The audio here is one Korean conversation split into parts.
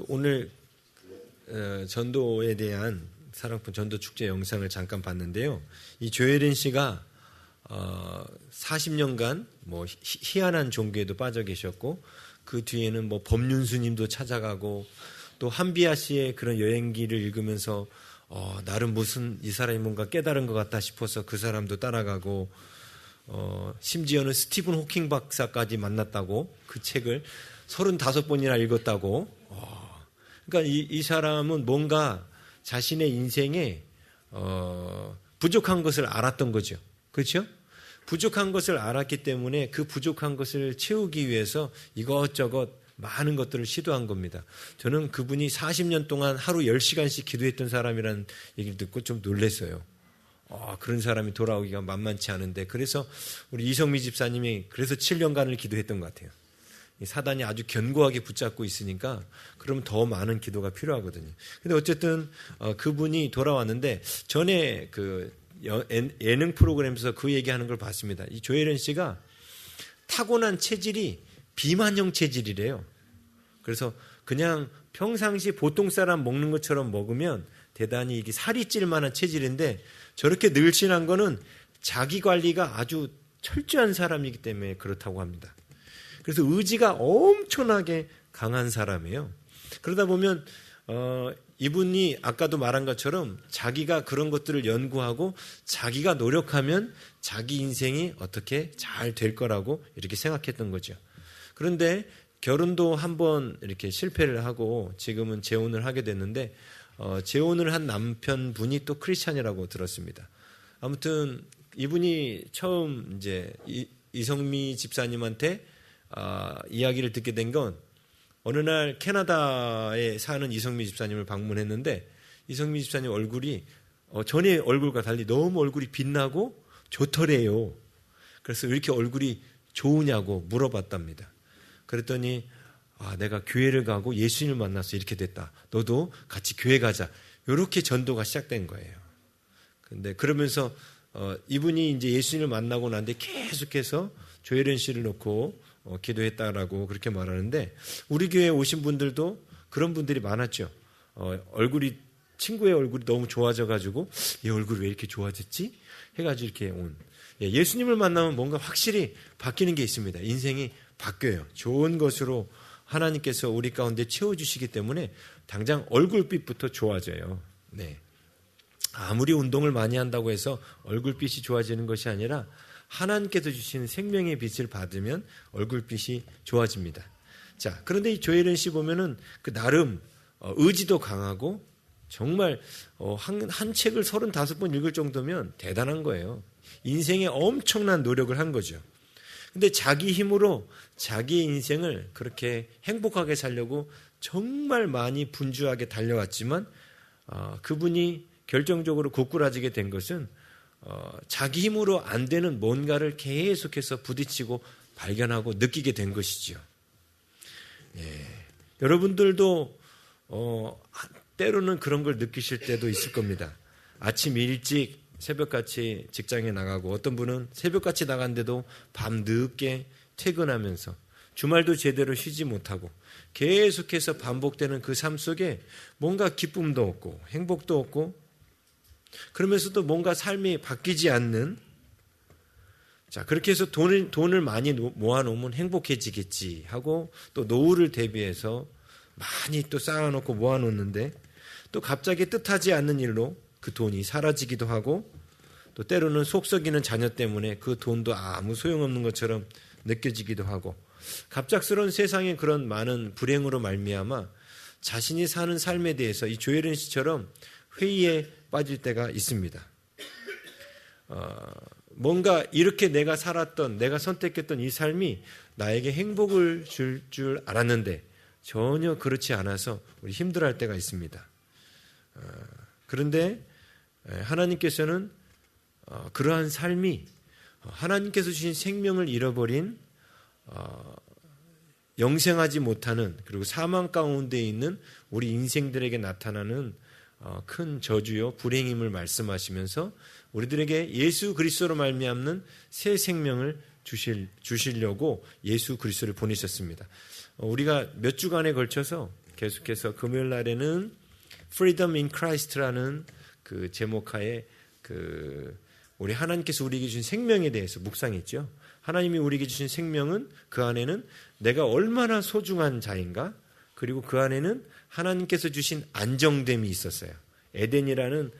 오늘 전도에 대한 사랑꾼 전도 축제 영상을 잠깐 봤는데요. 이 조혜린 씨가 40년간 뭐 희한한 종교에도 빠져 계셨고, 그 뒤에는 뭐 법륜스님도 찾아가고, 또 한비아 씨의 그런 여행기를 읽으면서 나름 무슨 이 사람이 뭔가 깨달은 것 같다 싶어서 그 사람도 따라가고, 심지어는 스티븐 호킹 박사까지 만났다고, 그 책을 35번이나 읽었다고. 그러니까 이 사람은 뭔가 자신의 인생에 부족한 것을 알았던 거죠. 그렇죠? 부족한 것을 알았기 때문에 그 부족한 것을 채우기 위해서 이것저것 많은 것들을 시도한 겁니다. 저는 그분이 40년 동안 하루 10시간씩 기도했던 사람이라는 얘기를 듣고 좀 놀랐어요. 그런 사람이 돌아오기가 만만치 않은데, 그래서 우리 이성미 집사님이 그래서 7년간을 기도했던 것 같아요. 사단이 아주 견고하게 붙잡고 있으니까 그럼 더 많은 기도가 필요하거든요. 근데 어쨌든 그분이 돌아왔는데, 전에 그 예능 프로그램에서 그 얘기하는 걸 봤습니다. 이 조혜련 씨가 타고난 체질이 비만형 체질이래요. 그래서 그냥 평상시 보통 사람 먹는 것처럼 먹으면 대단히 이게 살이 찔 만한 체질인데, 저렇게 늘씬한 거는 자기 관리가 아주 철저한 사람이기 때문에 그렇다고 합니다. 그래서 의지가 엄청나게 강한 사람이에요. 그러다 보면 이분이 아까도 말한 것처럼 자기가 그런 것들을 연구하고 자기가 노력하면 자기 인생이 어떻게 잘 될 거라고 이렇게 생각했던 거죠. 그런데 결혼도 한번 이렇게 실패를 하고 지금은 재혼을 하게 됐는데, 재혼을 한 남편분이 또 크리스찬이라고 들었습니다. 아무튼 이분이 처음 이제 이성미 집사님한테 이야기를 듣게 된 건, 어느 날 캐나다에 사는 이성미 집사님을 방문했는데, 이성미 집사님 얼굴이 전에 얼굴과 달리 너무 얼굴이 빛나고 좋더래요. 그래서 왜 이렇게 얼굴이 좋으냐고 물어봤답니다. 그랬더니 내가 교회를 가고 예수님을 만나서 이렇게 됐다. 너도 같이 교회 가자. 이렇게 전도가 시작된 거예요. 근데 그러면서 이분이 이제 예수님을 만나고 난 뒤에 계속해서 조혜련 씨를 놓고 기도했다라고 그렇게 말하는데, 우리 교회에 오신 분들도 그런 분들이 많았죠. 친구의 얼굴이 너무 좋아져가지고 얘 얼굴이 왜 이렇게 좋아졌지? 해가지고 이렇게 온. 예수님을 만나면 뭔가 확실히 바뀌는 게 있습니다. 인생이 바뀌어요. 좋은 것으로 하나님께서 우리 가운데 채워주시기 때문에 당장 얼굴빛부터 좋아져요. 네. 아무리 운동을 많이 한다고 해서 얼굴빛이 좋아지는 것이 아니라 하나님께서 주신 생명의 빛을 받으면 얼굴빛이 좋아집니다. 자, 그런데 이 조혜련 씨 보면은 그 나름 의지도 강하고, 정말 한 책을 35번 읽을 정도면 대단한 거예요. 인생에 엄청난 노력을 한 거죠. 근데 자기 힘으로 자기의 인생을 그렇게 행복하게 살려고 정말 많이 분주하게 달려왔지만, 그분이 결정적으로 고꾸라지게 된 것은 자기 힘으로 안 되는 뭔가를 계속해서 부딪히고 발견하고 느끼게 된 것이지요. 여러분들도 때로는 그런 걸 느끼실 때도 있을 겁니다. 아침 일찍 새벽같이 직장에 나가고, 어떤 분은 새벽같이 나간데도 밤 늦게 퇴근하면서 주말도 제대로 쉬지 못하고 계속해서 반복되는 그 삶 속에 뭔가 기쁨도 없고 행복도 없고, 그러면서도 뭔가 삶이 바뀌지 않는, 자, 그렇게 해서 돈을 많이 모아놓으면 행복해지겠지 하고, 또 노후를 대비해서 많이 또 쌓아놓고 모아놓는데, 또 갑자기 뜻하지 않는 일로 그 돈이 사라지기도 하고, 또 때로는 속썩이는 자녀 때문에 그 돈도 아무 소용없는 것처럼 느껴지기도 하고, 갑작스러운 세상의 그런 많은 불행으로 말미암아 자신이 사는 삶에 대해서 이 조혜련 씨처럼 회의에 빠질 때가 있습니다. 뭔가 이렇게 내가 살았던, 내가 선택했던 이 삶이 나에게 행복을 줄 알았는데 전혀 그렇지 않아서 우리 힘들어할 때가 있습니다. 그런데 하나님께서는 그러한 삶이 하나님께서 주신 생명을 잃어버린, 영생하지 못하는, 그리고 사망 가운데 있는 우리 인생들에게 나타나는 큰 저주요 불행임을 말씀하시면서 우리들에게 예수 그리스도로 말미암는 새 생명을 주시려고 예수 그리스도를 보내셨습니다. 우리가 몇 주간에 걸쳐서 계속해서 금요일 날에는 Freedom in Christ라는 그 제목하에 우리 하나님께서 우리에게 주신 생명에 대해서 묵상했죠. 하나님이 우리에게 주신 생명은 그 안에는 내가 얼마나 소중한 자인가, 그리고 그 안에는 하나님께서 주신 안정됨이 있었어요. 에덴이라는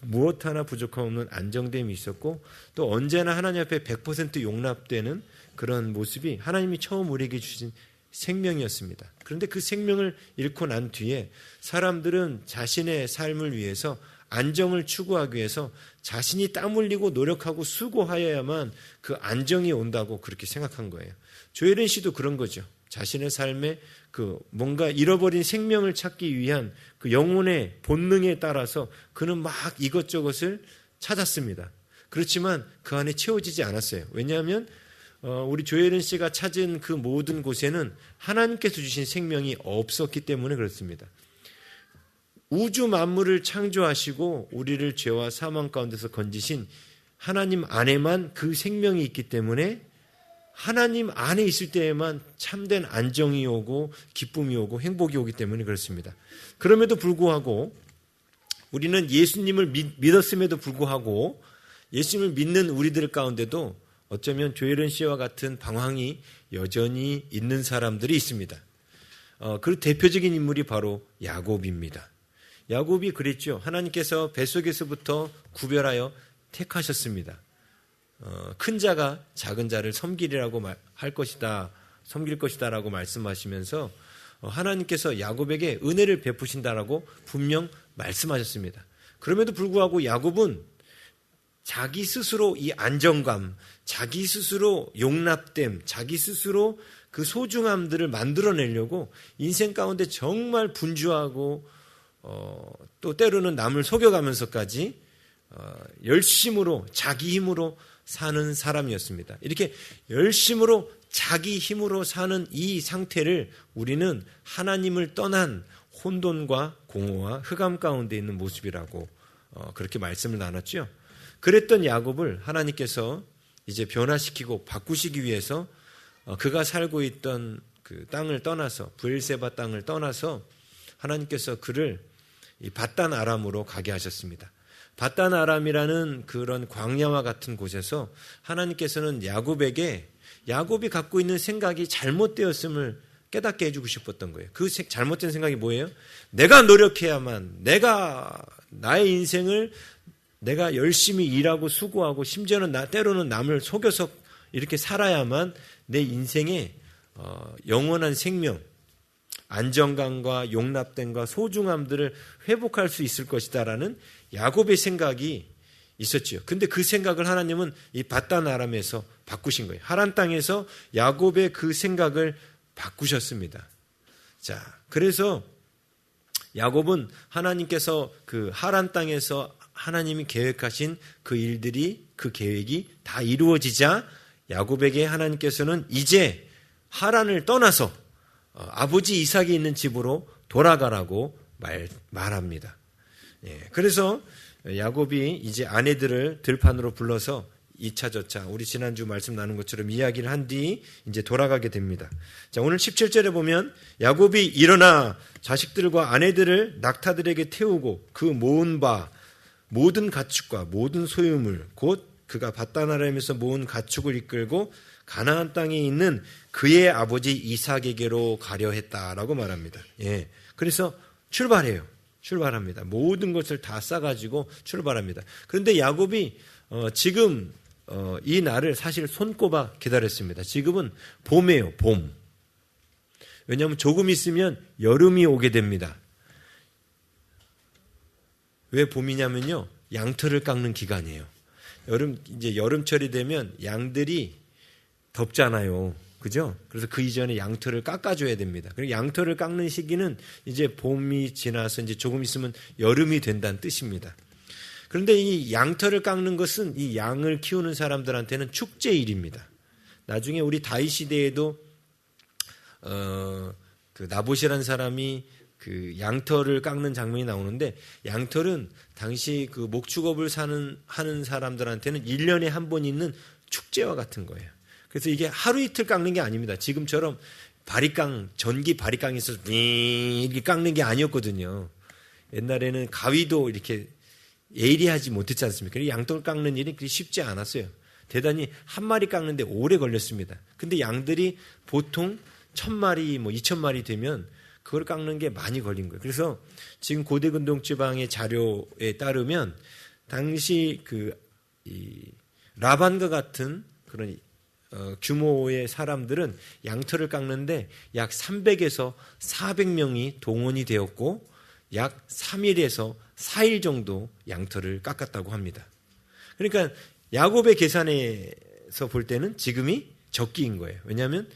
무엇 하나 부족함 없는 안정됨이 있었고, 또 언제나 하나님 앞에 100% 용납되는 그런 모습이 하나님이 처음 우리에게 주신 생명이었습니다. 그런데 그 생명을 잃고 난 뒤에 사람들은 자신의 삶을 위해서 안정을 추구하기 위해서 자신이 땀 흘리고 노력하고 수고하여야만 그 안정이 온다고 그렇게 생각한 거예요. 조혜련 씨도 그런 거죠. 자신의 삶에 그 뭔가 잃어버린 생명을 찾기 위한 그 영혼의 본능에 따라서 그는 막 이것저것을 찾았습니다. 그렇지만 그 안에 채워지지 않았어요. 왜냐하면 우리 조혜련 씨가 찾은 그 모든 곳에는 하나님께서 주신 생명이 없었기 때문에 그렇습니다. 우주 만물을 창조하시고 우리를 죄와 사망 가운데서 건지신 하나님 안에만 그 생명이 있기 때문에 하나님 안에 있을 때에만 참된 안정이 오고 기쁨이 오고 행복이 오기 때문에 그렇습니다. 그럼에도 불구하고 우리는 예수님을 믿었음에도 불구하고 예수님을 믿는 우리들 가운데도 어쩌면 조혜련 씨와 같은 방황이 여전히 있는 사람들이 있습니다. 그 대표적인 인물이 바로 야곱입니다. 야곱이 그랬죠. 하나님께서 뱃속에서부터 구별하여 택하셨습니다. 큰 자가 작은 자를 섬기리라고 섬길 것이다라고 말씀하시면서 하나님께서 야곱에게 은혜를 베푸신다라고 분명 말씀하셨습니다. 그럼에도 불구하고 야곱은 자기 스스로 이 안정감, 자기 스스로 용납됨, 자기 스스로 그 소중함들을 만들어내려고 인생 가운데 정말 분주하고 또 때로는 남을 속여가면서까지 열심으로 자기 힘으로 사는 사람이었습니다. 이렇게 열심으로 자기 힘으로 사는 이 상태를 우리는 하나님을 떠난 혼돈과 공허와 흑암 가운데 있는 모습이라고 그렇게 말씀을 나눴죠. 그랬던 야곱을 하나님께서 이제 변화시키고 바꾸시기 위해서 그가 살고 있던 그 땅을 떠나서 브엘세바 땅을 떠나서 하나님께서 그를 이 밧단 아람으로 가게 하셨습니다. 밧단 아람이라는 그런 광야와 같은 곳에서 하나님께서는 야곱이 갖고 있는 생각이 잘못되었음을 깨닫게 해주고 싶었던 거예요. 그 잘못된 생각이 뭐예요? 내가 노력해야만, 나의 인생을 내가 열심히 일하고 수고하고 심지어는 때로는 남을 속여서 이렇게 살아야만 내 인생에 영원한 생명, 안정감과 용납됨과 소중함들을 회복할 수 있을 것이다라는 야곱의 생각이 있었지요. 근데 그 생각을 하나님은 이 밧단 아람에서 바꾸신 거예요. 하란 땅에서 야곱의 그 생각을 바꾸셨습니다. 자, 그래서 야곱은 하나님께서 그 하란 땅에서 하나님이 계획하신 그 일들이, 그 계획이 다 이루어지자 야곱에게 하나님께서는 이제 하란을 떠나서 아버지 이삭이 있는 집으로 돌아가라고 말합니다. 그래서 야곱이 이제 아내들을 들판으로 불러서 2차 저차, 우리 지난주 말씀 나눈 것처럼 이야기를 한 뒤 이제 돌아가게 됩니다. 자, 오늘 17절에 보면 야곱이 일어나 자식들과 아내들을 낙타들에게 태우고 그 모은 바 모든 가축과 모든 소유물 곧 그가 밧단 아람에서 모은 가축을 이끌고 가나안 땅에 있는 그의 아버지 이삭에게로 가려 했다라고 말합니다. 그래서 출발합니다. 모든 것을 다 싸가지고 출발합니다. 그런데 야곱이 지금 이 날을 사실 손꼽아 기다렸습니다. 지금은 봄이에요. 봄. 왜냐하면 조금 있으면 여름이 오게 됩니다. 왜 봄이냐면요, 양털을 깎는 기간이에요. 이제 여름철이 되면 양들이 덥잖아요. 그죠? 그래서 그 이전에 양털을 깎아줘야 됩니다. 그리고 양털을 깎는 시기는 이제 봄이 지나서 이제 조금 있으면 여름이 된다는 뜻입니다. 그런데 이 양털을 깎는 것은 이 양을 키우는 사람들한테는 축제일입니다. 나중에 우리 다윗 시대에도 그 나봇이라는 사람이 그 양털을 깎는 장면이 나오는데, 양털은 당시 그 목축업을 하는 사람들한테는 1년에 한 번 있는 축제와 같은 거예요. 그래서 이게 하루 이틀 깎는 게 아닙니다. 지금처럼 전기 바리깡에서 이렇게 깎는 게 아니었거든요. 옛날에는 가위도 이렇게 예리하지 못했지 않습니까? 양털 깎는 일이 그렇게 쉽지 않았어요. 대단히 한 마리 깎는데 오래 걸렸습니다. 근데 양들이 보통 1000마리, 2000마리 되면 그걸 깎는 게 많이 걸린 거예요. 그래서 지금 고대 근동지방의 자료에 따르면 당시 라반과 같은 그런 규모의 사람들은 양털을 깎는데 약 300에서 400명이 동원이 되었고 약 3일에서 4일 정도 양털을 깎았다고 합니다. 그러니까 야곱의 계산에서 볼 때는 지금이 적기인 거예요. 왜냐하면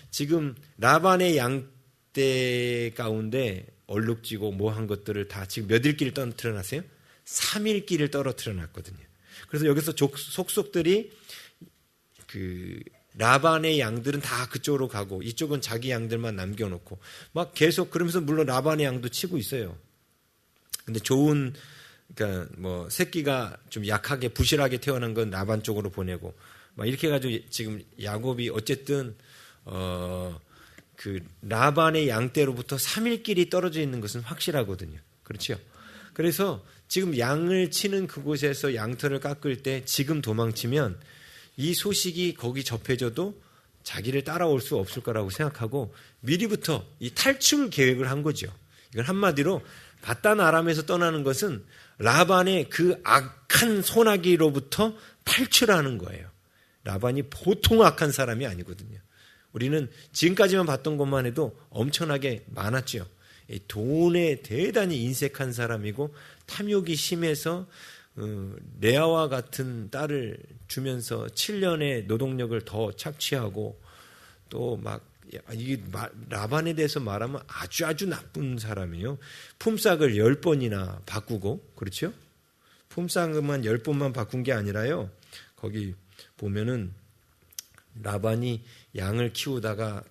지금 라반의 양떼 가운데 얼룩지고 한 것들을 다 지금 몇 일끼를 떨어뜨려 놨어요? 3일끼를 떨어뜨려 놨거든요. 그래서 여기서 속속들이 라반의 양들은 다 그쪽으로 가고 이쪽은 자기 양들만 남겨놓고 막 계속 그러면서 물론 라반의 양도 치고 있어요. 근데 그러니까 새끼가 좀 약하게 부실하게 태어난 건 라반 쪽으로 보내고 막 이렇게 해가지고 지금 야곱이 어쨌든 라반의 양떼로부터 3일끼리 떨어져 있는 것은 확실하거든요. 그렇죠? 그래서 지금 양을 치는 그곳에서 양털을 깎을 때 지금 도망치면 이 소식이 거기 접해져도 자기를 따라올 수 없을 거라고 생각하고 미리부터 이 탈출 계획을 한 거죠. 이건 한마디로 바단 아람에서 떠나는 것은 라반의 그 악한 소나기로부터 탈출하는 거예요. 라반이 보통 악한 사람이 아니거든요. 우리는 지금까지만 봤던 것만 해도 엄청나게 많았죠. 돈에 대단히 인색한 사람이고 탐욕이 심해서 레아와 같은 딸을 주면서 7년의 노동력을 더 착취하고 또 라반에 대해서 말하면 아주 나쁜 사람이에요. 품삯을 10번이나 바꾸고 그렇죠? 품삯만 10번만 바꾼 게 아니라요. 거기 보면은 라반이 양을 키우다가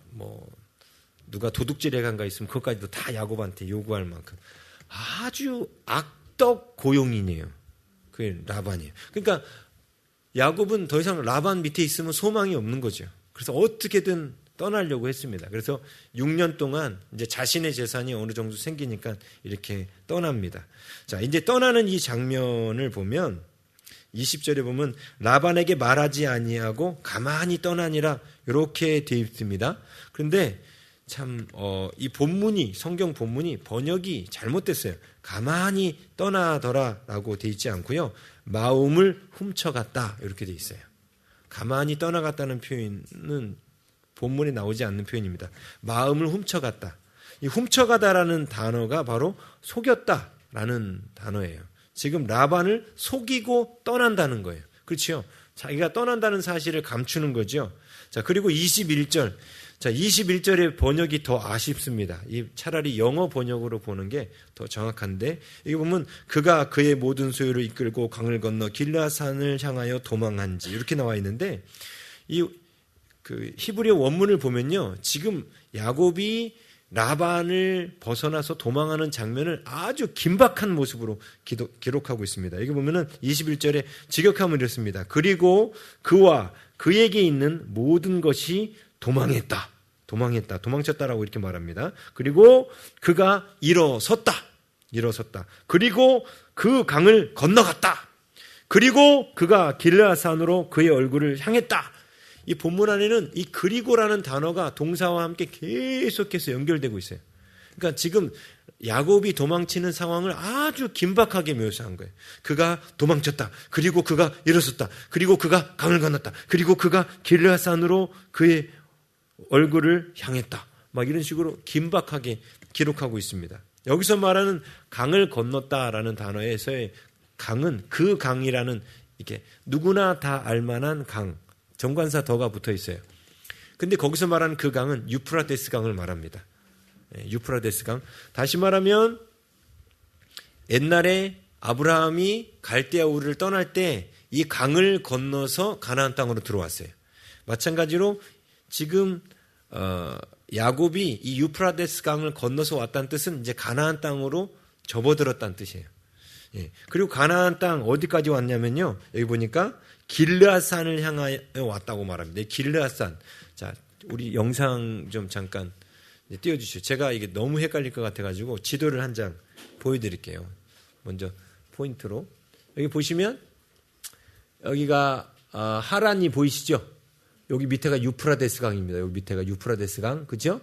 누가 도둑질해 간 거 있으면 그것까지도 다 야곱한테 요구할 만큼 아주 악덕 고용인이에요. 그게 라반이에요. 그러니까 야곱은 더 이상 라반 밑에 있으면 소망이 없는 거죠. 그래서 어떻게든 떠나려고 했습니다. 그래서 6년 동안 이제 자신의 재산이 어느 정도 생기니까 이렇게 떠납니다. 자, 이제 떠나는 이 장면을 보면 20절에 보면 라반에게 말하지 아니하고 가만히 떠나니라 이렇게 되어 있습니다. 그런데 참 이 본문이 성경 본문이 번역이 잘못됐어요. 가만히 떠나더라라고 되어 있지 않고요. 마음을 훔쳐갔다 이렇게 되어 있어요. 가만히 떠나갔다는 표현은 본문에 나오지 않는 표현입니다. 마음을 훔쳐갔다. 이 훔쳐가다라는 단어가 바로 속였다라는 단어예요. 지금 라반을 속이고 떠난다는 거예요. 그렇죠? 자기가 떠난다는 사실을 감추는 거죠. 자, 그리고 21절. 자, 21절의 번역이 더 아쉽습니다. 차라리 영어 번역으로 보는 게 더 정확한데, 이거 보면 그가 그의 모든 소유를 이끌고 강을 건너 길라산을 향하여 도망한지 이렇게 나와 있는데, 히브리어 원문을 보면요, 지금 야곱이 라반을 벗어나서 도망하는 장면을 아주 긴박한 모습으로 기록하고 있습니다. 여기 보면은 21절에 직역하면 이렇습니다. 그리고 그와 그에게 있는 모든 것이 도망쳤다라고 이렇게 말합니다. 그리고 그가 일어섰다. 그리고 그 강을 건너갔다. 그리고 그가 길라산으로 그의 얼굴을 향했다. 이 본문 안에는 이 그리고라는 단어가 동사와 함께 계속해서 연결되고 있어요. 그러니까 지금 야곱이 도망치는 상황을 아주 긴박하게 묘사한 거예요. 그가 도망쳤다. 그리고 그가 일어섰다. 그리고 그가 강을 건넜다. 그리고 그가 길라산으로 그의 얼굴을 향했다. 막 이런 식으로 긴박하게 기록하고 있습니다. 여기서 말하는 강을 건넜다라는 단어에서의 강은 그 강이라는 이렇게 누구나 다 알만한 강, 정관사 더가 붙어 있어요. 근데 거기서 말하는 그 강은 유프라데스 강을 말합니다. 유프라데스 강. 다시 말하면 옛날에 아브라함이 갈대아 우르를 떠날 때 이 강을 건너서 가나안 땅으로 들어왔어요. 마찬가지로 지금 야곱이 이 유프라데스 강을 건너서 왔다는 뜻은 이제 가나안 땅으로 접어들었다는 뜻이에요. 예. 그리고 가나안 땅 어디까지 왔냐면요. 여기 보니까 길르앗산을 향하여 왔다고 말합니다. 길르앗산. 자, 우리 영상 좀 잠깐 띄워주시죠. 제가 이게 너무 헷갈릴 것 같아가지고 지도를 한 장 보여드릴게요. 먼저 포인트로 여기 보시면 여기가 하란이 보이시죠? 여기 밑에가 유프라데스 강입니다. 여기 밑에가 유프라데스 강, 그죠?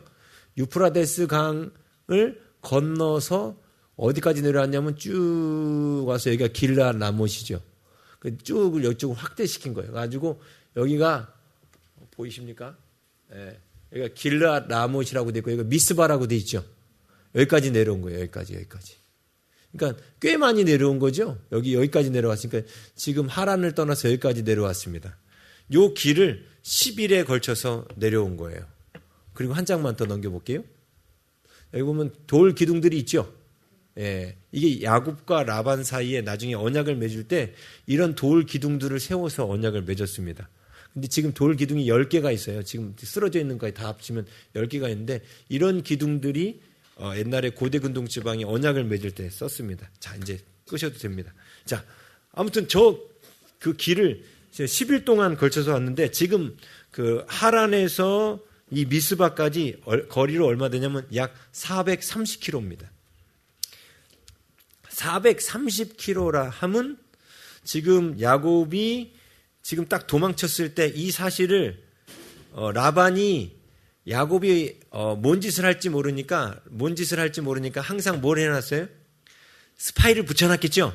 유프라데스 강을 건너서 어디까지 내려왔냐면 쭉 와서 여기가 길라 라못이죠. 쭉 이쪽으로 확대시킨 거예요. 가지고 여기가 보이십니까? 예. 여기가 길라 라못이라고 돼 있고 여기가 미스바라고 돼 있죠. 여기까지 내려온 거예요. 여기까지. 그러니까 꽤 많이 내려온 거죠. 여기까지 내려왔으니까 지금 하란을 떠나서 여기까지 내려왔습니다. 요 길을 10일에 걸쳐서 내려온 거예요. 그리고 한 장만 더 넘겨볼게요. 여기 보면 돌 기둥들이 있죠. 예, 이게 야곱과 라반 사이에 나중에 언약을 맺을 때 이런 돌 기둥들을 세워서 언약을 맺었습니다. 근데 지금 돌 기둥이 10개가 있어요. 지금 쓰러져 있는 거에 다 합치면 10개가 있는데 이런 기둥들이 옛날에 고대 근동 지방이 언약을 맺을 때 썼습니다. 자, 이제 끄셔도 됩니다. 자, 아무튼 그 길을 10일 동안 걸쳐서 왔는데 지금 그 하란에서 이 미스바까지 거리로 얼마 되냐면 약 430km입니다. 430km라 하면 지금 야곱이 지금 딱 도망쳤을 때 이 사실을 라반이 야곱이 뭔 짓을 할지 모르니까 항상 뭘 해놨어요? 스파이를 붙여놨겠죠.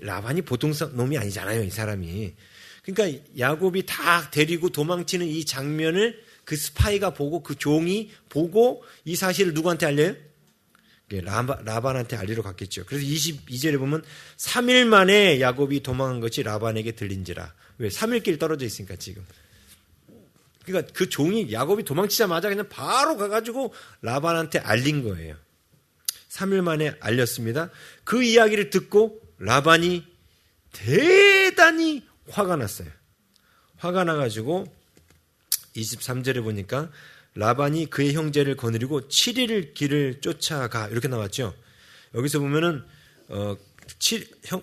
라반이 보통 놈이 아니잖아요, 이 사람이. 그러니까 야곱이 다 데리고 도망치는 이 장면을 그 스파이가 보고 그 종이 보고 이 사실을 누구한테 알려요? 라반한테 알리러 갔겠죠. 그래서 22절에 보면 3일 만에 야곱이 도망한 것이 라반에게 들린지라. 왜? 3일길 떨어져 있으니까 지금. 그러니까 그 종이 야곱이 도망치자마자 그냥 바로 가가지고 라반한테 알린 거예요. 3일 만에 알렸습니다. 그 이야기를 듣고 라반이 대단히 화가 났어요. 화가 나가지고 23절에 보니까 라반이 그의 형제를 거느리고 7일 길을 쫓아가 이렇게 나왔죠. 여기서 보면은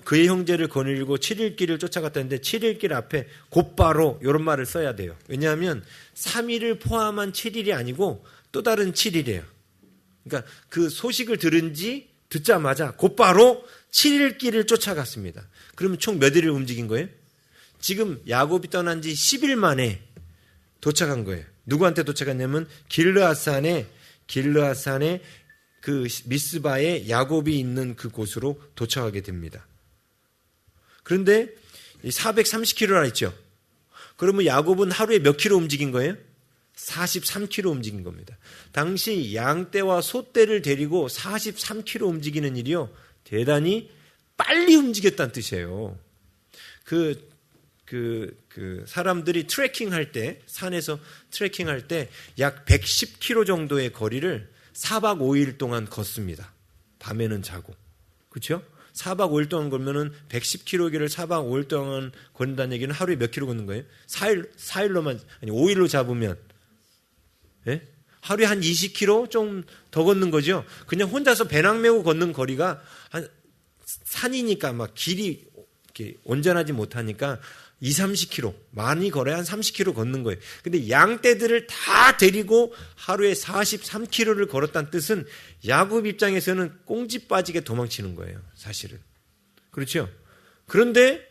그의 형제를 거느리고 7일 길을 쫓아갔다는데 7일 길 앞에 곧바로 이런 말을 써야 돼요. 왜냐하면 3일을 포함한 7일이 아니고 또 다른 7일이에요. 그러니까 그 소식을 듣자마자 곧바로 7일 길을 쫓아갔습니다. 그러면 총 몇 일을 움직인 거예요? 지금 야곱이 떠난 지 10일 만에 도착한 거예요. 누구한테 도착했냐면 길르앗산에 그 미스바에 야곱이 있는 그 곳으로 도착하게 됩니다. 그런데 430km라 했죠. 그러면 야곱은 하루에 몇 킬로 움직인 거예요? 43km 움직인 겁니다. 당시 양떼와 소떼를 데리고 43km 움직이는 일이요. 대단히 빨리 움직였다는 뜻이에요. 사람들이 트레킹할 때, 산에서 트레킹할 때 약 110km 정도의 거리를 4박 5일 동안 걷습니다. 밤에는 자고. 그렇죠? 4박 5일 동안 걸면은 110km를 4박 5일 동안 걷는다는 얘기는 하루에 몇 킬로 걷는 거예요? 5일로 잡으면, 예? 하루에 한 20km 좀 더 걷는 거죠? 그냥 혼자서 배낭 메고 걷는 거리가 산이니까 막 길이 이렇게 온전하지 못하니까 30km, 많이 걸어야 한 30km 걷는 거예요. 근데 양떼들을 다 데리고 하루에 43km를 걸었다는 뜻은 야곱 입장에서는 꽁지 빠지게 도망치는 거예요, 사실은. 그렇죠? 그런데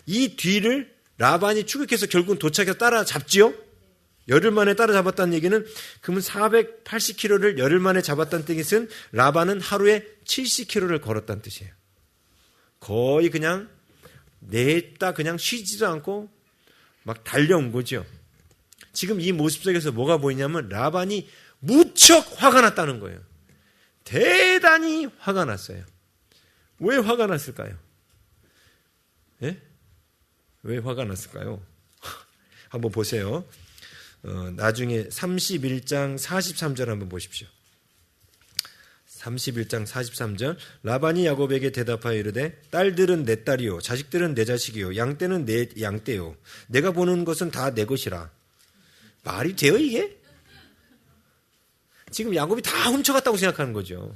이 뒤를 라반이 추격해서 결국은 도착해서 따라잡지요? 열흘 만에 따라잡았다는 얘기는 그러면 480km를 열흘 만에 잡았다는 뜻은 라반은 하루에 70km를 걸었다는 뜻이에요. 거의 그냥 냈다 그냥 쉬지도 않고 막 달려온 거죠. 지금 이 모습 속에서 뭐가 보이냐면 라반이 무척 화가 났다는 거예요. 대단히 화가 났어요. 왜 화가 났을까요? 예? 왜 화가 났을까요? 한번 보세요. 나중에 31장 43절 한번 보십시오. 31장 43절 라반이 야곱에게 대답하여 이르되 딸들은 내 딸이요 자식들은 내 자식이요 양떼는 내 양떼요 내가 보는 것은 다 내 것이라. 말이 돼요 이게? 지금 야곱이 다 훔쳐갔다고 생각하는 거죠.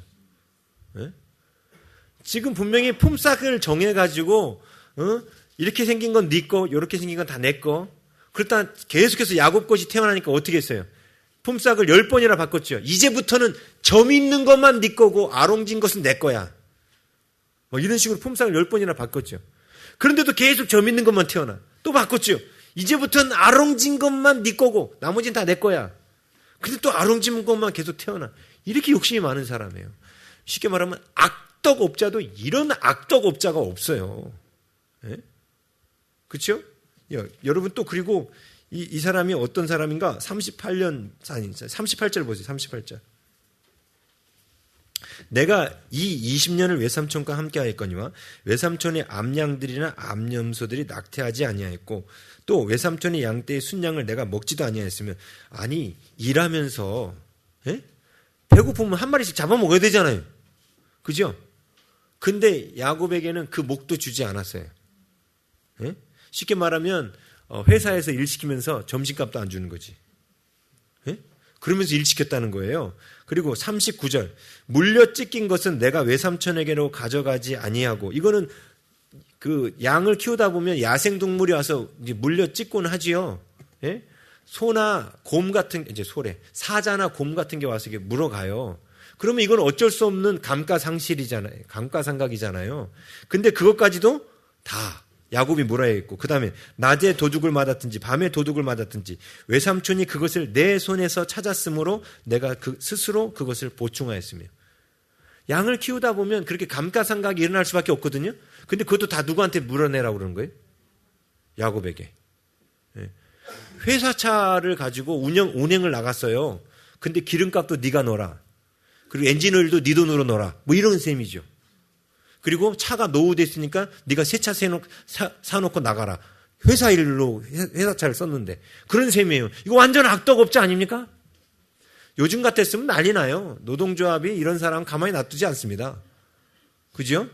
네? 지금 분명히 품삯을 정해가지고 이렇게 생긴 건 네 거, 이렇게 생긴 건 다 내 거. 그렇다 계속해서 야곱 것이 태어나니까 어떻게 했어요? 품삯을 10번이나 바꿨죠. 이제부터는 점 있는 것만 네 거고 아롱진 것은 내 거야. 뭐 이런 식으로 품삯을 10번이나 바꿨죠. 그런데도 계속 점 있는 것만 태어나. 또 바꿨죠. 이제부터는 아롱진 것만 네 거고 나머지는 다 내 거야. 근데 또 아롱진 것만 계속 태어나. 이렇게 욕심이 많은 사람이에요. 쉽게 말하면 악덕업자도 이런 악덕업자가 없어요. 예? 그렇죠? 여러분 또 그리고 이 사람이 어떤 사람인가? 38절 보세요. 38절. 내가 이 20년을 외삼촌과 함께 하였거니와 외삼촌의 암양들이나 암염소들이 낙태하지 아니하였고 또 외삼촌의 양떼의 순양을 내가 먹지도 아니하였으면 아니 일하면서 예? 배고프면 한 마리씩 잡아먹어야 되잖아요. 그죠? 근데 야곱에게는 그 목도 주지 않았어요. 예? 쉽게 말하면 회사에서 일 시키면서 점심값도 안 주는 거지. 예? 그러면서 일 시켰다는 거예요. 그리고 39절 물려 찢긴 것은 내가 외삼촌에게로 가져가지 아니하고 이거는 그 양을 키우다 보면 야생동물이 와서 이제 물려 찢곤 하지요. 예? 소나 곰 같은 이제 소래 사자나 곰 같은 게 와서 이게 물어가요. 그러면 이건 어쩔 수 없는 감가상실이잖아요. 감가상각이잖아요. 근데 그것까지도 다 야곱이 물어야 했고 그 다음에 낮에 도둑을 맞았든지 밤에 도둑을 맞았든지 외삼촌이 그것을 내 손에서 찾았으므로 내가 스스로 그것을 보충하였으며 양을 키우다 보면 그렇게 감가상각이 일어날 수밖에 없거든요. 근데 그것도 다 누구한테 물어내라고 그러는 거예요? 야곱에게. 회사차를 가지고 운행을 나갔어요. 근데 기름값도 네가 넣어라. 그리고 엔진오일도 네 돈으로 넣어라. 뭐 이런 셈이죠. 그리고 차가 노후됐으니까 네가 새 차 사놓고 나가라. 회사 일로 회사차를 썼는데 그런 셈이에요. 이거 완전 악덕업자 아닙니까? 요즘 같았으면 난리 나요. 노동조합이 이런 사람 가만히 놔두지 않습니다. 그죠?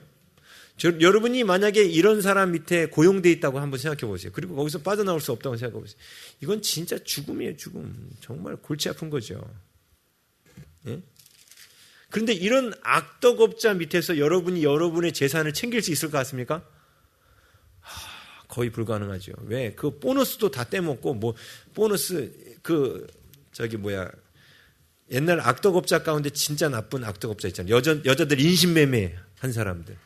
여러분이 만약에 이런 사람 밑에 고용돼 있다고 한번 생각해 보세요. 그리고 거기서 빠져나올 수 없다고 생각해 보세요. 이건 진짜 죽음이에요, 죽음. 정말 골치 아픈 거죠. 예? 그런데 이런 악덕업자 밑에서 여러분이 여러분의 재산을 챙길 수 있을 것 같습니까? 거의 불가능하죠. 왜? 그 보너스도 다 떼먹고, 뭐, 보너스, 옛날 악덕업자 가운데 진짜 나쁜 악덕업자 있잖아요. 여자들 인신매매 한 사람들.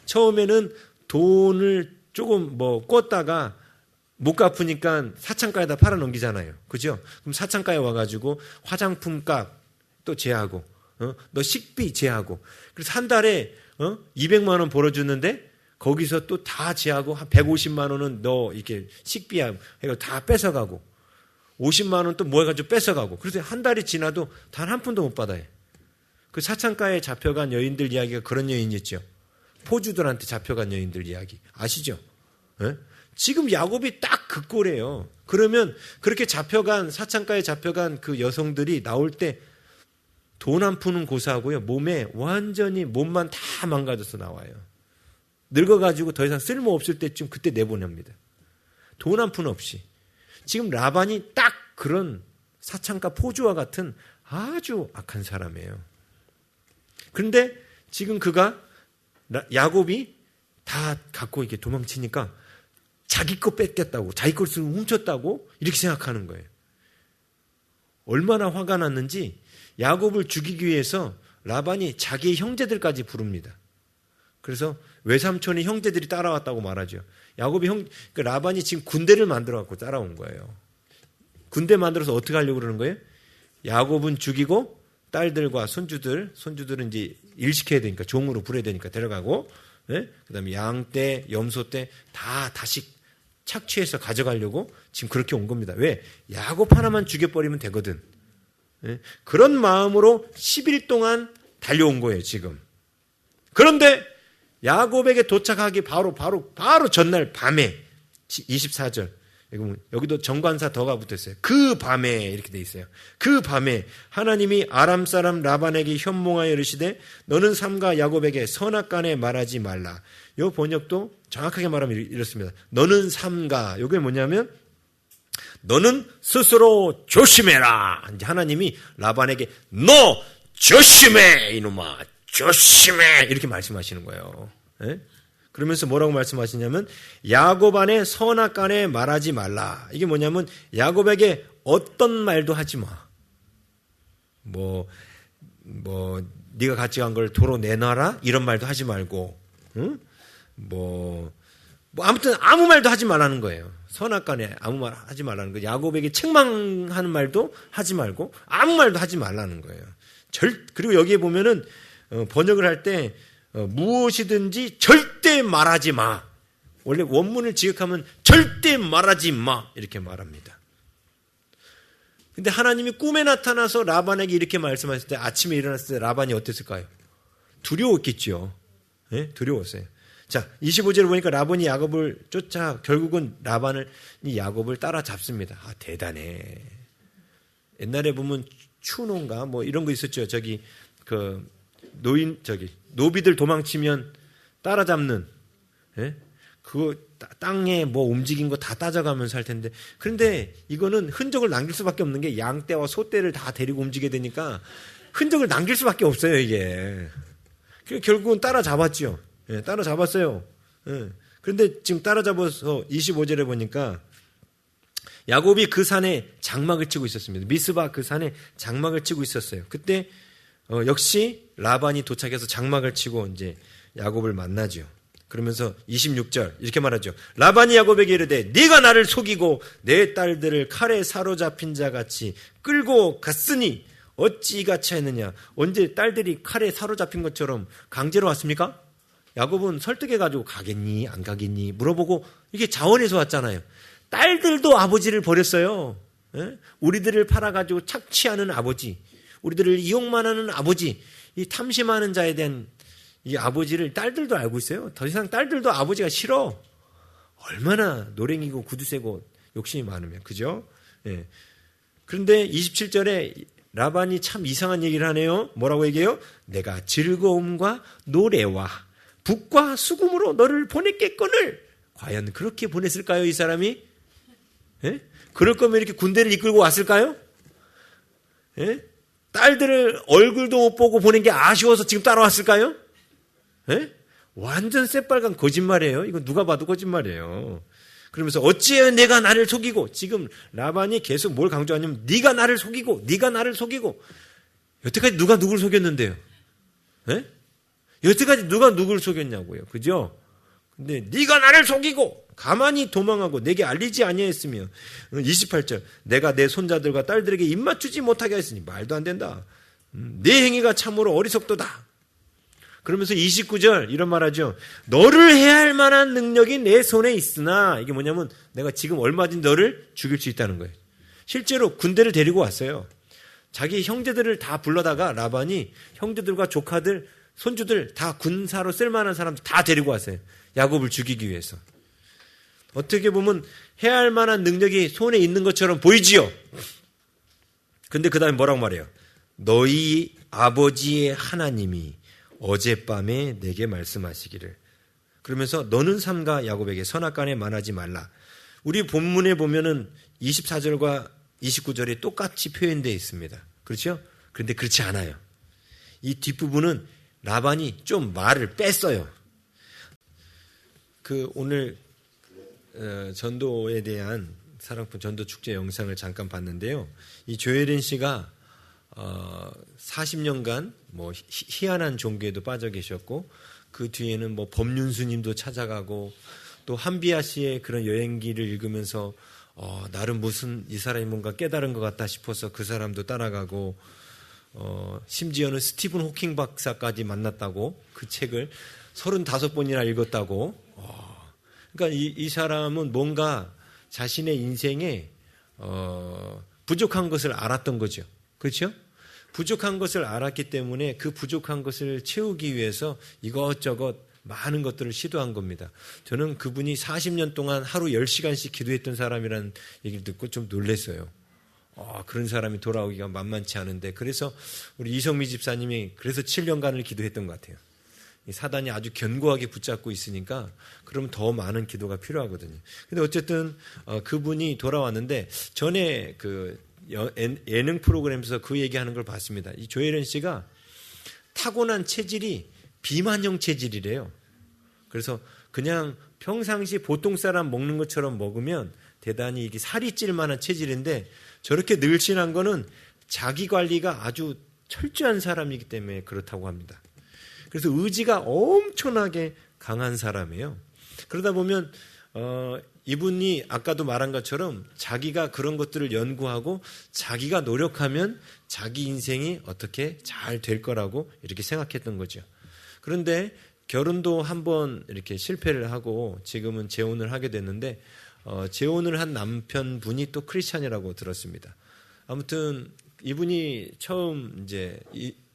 처음에는 돈을 조금 꿨다가 못 갚으니까 사창가에다 팔아 넘기잖아요. 그죠? 그럼 사창가에 와가지고 화장품 값 또 제하고, 너 식비 제하고. 그래서 한 달에 200만 원 벌어주는데 거기서 또 다 제하고 한 150만 원은 너 이렇게 식비야 해서 다 뺏어가고 50만 원 또 뭐 해가지고 뺏어가고. 그래서 한 달이 지나도 단 한 푼도 못 받아요. 그 사창가에 잡혀간 여인들 이야기가 그런 여인이었죠. 포주들한테 잡혀간 여인들 이야기 아시죠? 예? 지금 야곱이 딱 그 꼴이에요. 그러면 그렇게 사창가에 잡혀간 그 여성들이 나올 때 돈 한 푼은 고사하고요. 몸에 완전히 몸만 다 망가져서 나와요. 늙어가지고 더 이상 쓸모없을 때쯤 그때 내보냅니다. 돈 한 푼 없이. 지금 라반이 딱 그런 사창가 포주와 같은 아주 악한 사람이에요. 그런데 지금 야곱이 다 갖고 이렇게 도망치니까 자기 거 뺏겼다고, 자기 것을 훔쳤다고 이렇게 생각하는 거예요. 얼마나 화가 났는지 야곱을 죽이기 위해서 라반이 자기의 형제들까지 부릅니다. 그래서 외삼촌의 형제들이 따라왔다고 말하죠. 라반이 지금 군대를 만들어갖고 따라온 거예요. 군대 만들어서 어떻게 하려고 그러는 거예요? 야곱은 죽이고 딸들과 손주들은 이제 일 시켜야 되니까 종으로 부려야 되니까 데려가고, 예? 그다음에 양떼, 염소떼 다 다시 착취해서 가져가려고 지금 그렇게 온 겁니다. 왜? 야곱 하나만 죽여버리면 되거든. 예? 그런 마음으로 10일 동안 달려온 거예요, 지금. 그런데 야곱에게 도착하기 바로 전날 밤에 24절. 여기도 정관사 더가 붙었어요. 그 밤에 이렇게 돼 있어요. 그 밤에 하나님이 아람 사람 라반에게 현몽하여 이르시되 너는 삼가 야곱에게 선악간에 말하지 말라. 이 번역도 정확하게 말하면 이렇습니다. 너는 삼가. 이게 뭐냐면 너는 스스로 조심해라. 이제 하나님이 라반에게 너 조심해 이놈아 조심해 이렇게 말씀하시는 거예요. 예? 그러면서 뭐라고 말씀하시냐면 야곱 안에 선악간에 말하지 말라. 이게 뭐냐면 야곱에게 어떤 말도 하지 마. 네가 같이 간 걸 도로 내놔라 이런 말도 하지 말고, 응? 아무튼 아무 말도 하지 말라는 거예요. 선악간에 아무 말 하지 말라는 거예요. 야곱에게 책망하는 말도 하지 말고 아무 말도 하지 말라는 거예요. 그리고 여기에 보면은 번역을 할 때 무엇이든지 절대 말하지 마. 원래 원문을 지역하면 절대 말하지 마 이렇게 말합니다. 근데 하나님이 꿈에 나타나서 라반에게 이렇게 말씀하실 때 아침에 일어났을 때 라반이 어땠을까요? 두려웠겠죠. 네? 두려웠어요. 자, 25절을 보니까 라반이 야곱을 쫓아 결국은 라반이 야곱을 따라잡습니다. 아, 대단해. 옛날에 보면 추노인가 뭐 이런 거 있었죠. 노비들 도망치면 따라잡는, 예? 그거 땅에 뭐 움직인 거 다 따져가면서 할 텐데, 그런데 이거는 흔적을 남길 수밖에 없는 게 양떼와 소떼를 다 데리고 움직이게 되니까 흔적을 남길 수밖에 없어요, 이게. 결국은 따라잡았죠. 예, 따라잡았어요. 예. 그런데 지금 따라잡아서 25절에 보니까 야곱이 그 산에 장막을 치고 있었습니다. 미스바 그 산에 장막을 치고 있었어요. 그때 역시 라반이 도착해서 장막을 치고 이제 야곱을 만나죠. 그러면서 26절 이렇게 말하죠. 라반이 야곱에게 이르되 네가 나를 속이고 내 딸들을 칼에 사로잡힌 자 같이 끌고 갔으니 어찌 이같이 했느냐. 언제 딸들이 칼에 사로잡힌 것처럼 강제로 왔습니까? 야곱은 설득해가지고 가겠니 안 가겠니 물어보고 이게 자원해서 왔잖아요. 딸들도 아버지를 버렸어요. 예? 우리들을 팔아가지고 착취하는 아버지, 우리들을 이용만 하는 아버지, 이 탐심하는 자에 대한 이 아버지를 딸들도 알고 있어요. 더 이상 딸들도 아버지가 싫어. 얼마나 노랭이고 구두쇠고 욕심이 많으면, 그죠? 예. 그런데 27절에 라반이 참 이상한 얘기를 하네요. 뭐라고 얘기해요? 내가 즐거움과 노래와 북과 수금으로 너를 보냈겠거늘. 과연 그렇게 보냈을까요, 이 사람이? 예? 그럴 거면 이렇게 군대를 이끌고 왔을까요? 예? 딸들을 얼굴도 못 보고 보낸 게 아쉬워서 지금 따라왔을까요? 예? 완전 새빨간 거짓말이에요. 이거 누가 봐도 거짓말이에요. 그러면서 어찌해 내가 나를 속이고, 지금 라반이 계속 뭘 강조하냐면 네가 나를 속이고 네가 나를 속이고. 여태까지 누가 누구를 속였는데요? 예? 여태까지 누가 누구를 속였냐고요. 그죠? 근데 네가 나를 속이고 가만히 도망하고 내게 알리지 아니하였으며. 28절 내가 내 손자들과 딸들에게 입맞추지 못하게 했으니. 말도 안 된다. 내 행위가 참으로 어리석도다. 그러면서 29절 이런 말하죠. 너를 해할 만한 능력이 내 손에 있으나, 이게 뭐냐면 내가 지금 얼마든지 너를 죽일 수 있다는 거예요. 실제로 군대를 데리고 왔어요. 자기 형제들을 다 불러다가 라반이 형제들과 조카들, 손주들 다 군사로 쓸만한 사람들 다 데리고 왔어요. 야곱을 죽이기 위해서. 어떻게 보면 해야 할 만한 능력이 손에 있는 것처럼 보이지요. 근데 그 다음에 뭐라고 말해요? 너희 아버지의 하나님이 어젯밤에 내게 말씀하시기를. 그러면서 너는 삼가 야곱에게 선악간에 말하지 말라. 우리 본문에 보면은 24절과 29절이 똑같이 표현되어 있습니다. 그렇죠? 그런데 그렇지 않아요. 이 뒷부분은 라반이 좀 말을 뺐어요. 오늘 전도에 대한 사랑꾼 전도 축제 영상을 잠깐 봤는데요. 이 조혜린 씨가 40년간 뭐 희한한 종교에도 빠져 계셨고, 그 뒤에는 뭐 법륜스님도 찾아가고, 또 한비아 씨의 그런 여행기를 읽으면서 나름 무슨 이 사람이 뭔가 깨달은 것 같다 싶어서 그 사람도 따라가고, 심지어는 스티븐 호킹 박사까지 만났다고, 그 책을 35번이나 읽었다고. 그러니까 이 사람은 뭔가 자신의 인생에 부족한 것을 알았던 거죠. 그렇죠? 부족한 것을 알았기 때문에 그 부족한 것을 채우기 위해서 이것저것 많은 것들을 시도한 겁니다. 저는 그분이 40년 동안 하루 10시간씩 기도했던 사람이라는 얘기를 듣고 좀 놀랐어요. 그런 사람이 돌아오기가 만만치 않은데, 그래서 우리 이성미 집사님이 그래서 7년간을 기도했던 것 같아요. 사단이 아주 견고하게 붙잡고 있으니까 그러면 더 많은 기도가 필요하거든요. 근데 어쨌든 그분이 돌아왔는데, 전에 예능 프로그램에서 그 얘기하는 걸 봤습니다. 이 조혜련 씨가 타고난 체질이 비만형 체질이래요. 그래서 그냥 평상시 보통 사람 먹는 것처럼 먹으면 대단히 이게 살이 찔 만한 체질인데 저렇게 늘씬한 거는 자기 관리가 아주 철저한 사람이기 때문에 그렇다고 합니다. 그래서 의지가 엄청나게 강한 사람이에요. 그러다 보면 이분이 아까도 말한 것처럼 자기가 그런 것들을 연구하고 자기가 노력하면 자기 인생이 어떻게 잘 될 거라고 이렇게 생각했던 거죠. 그런데 결혼도 한번 이렇게 실패를 하고 지금은 재혼을 하게 됐는데 재혼을 한 남편분이 또 크리스찬이라고 들었습니다. 아무튼 이분이 처음 이제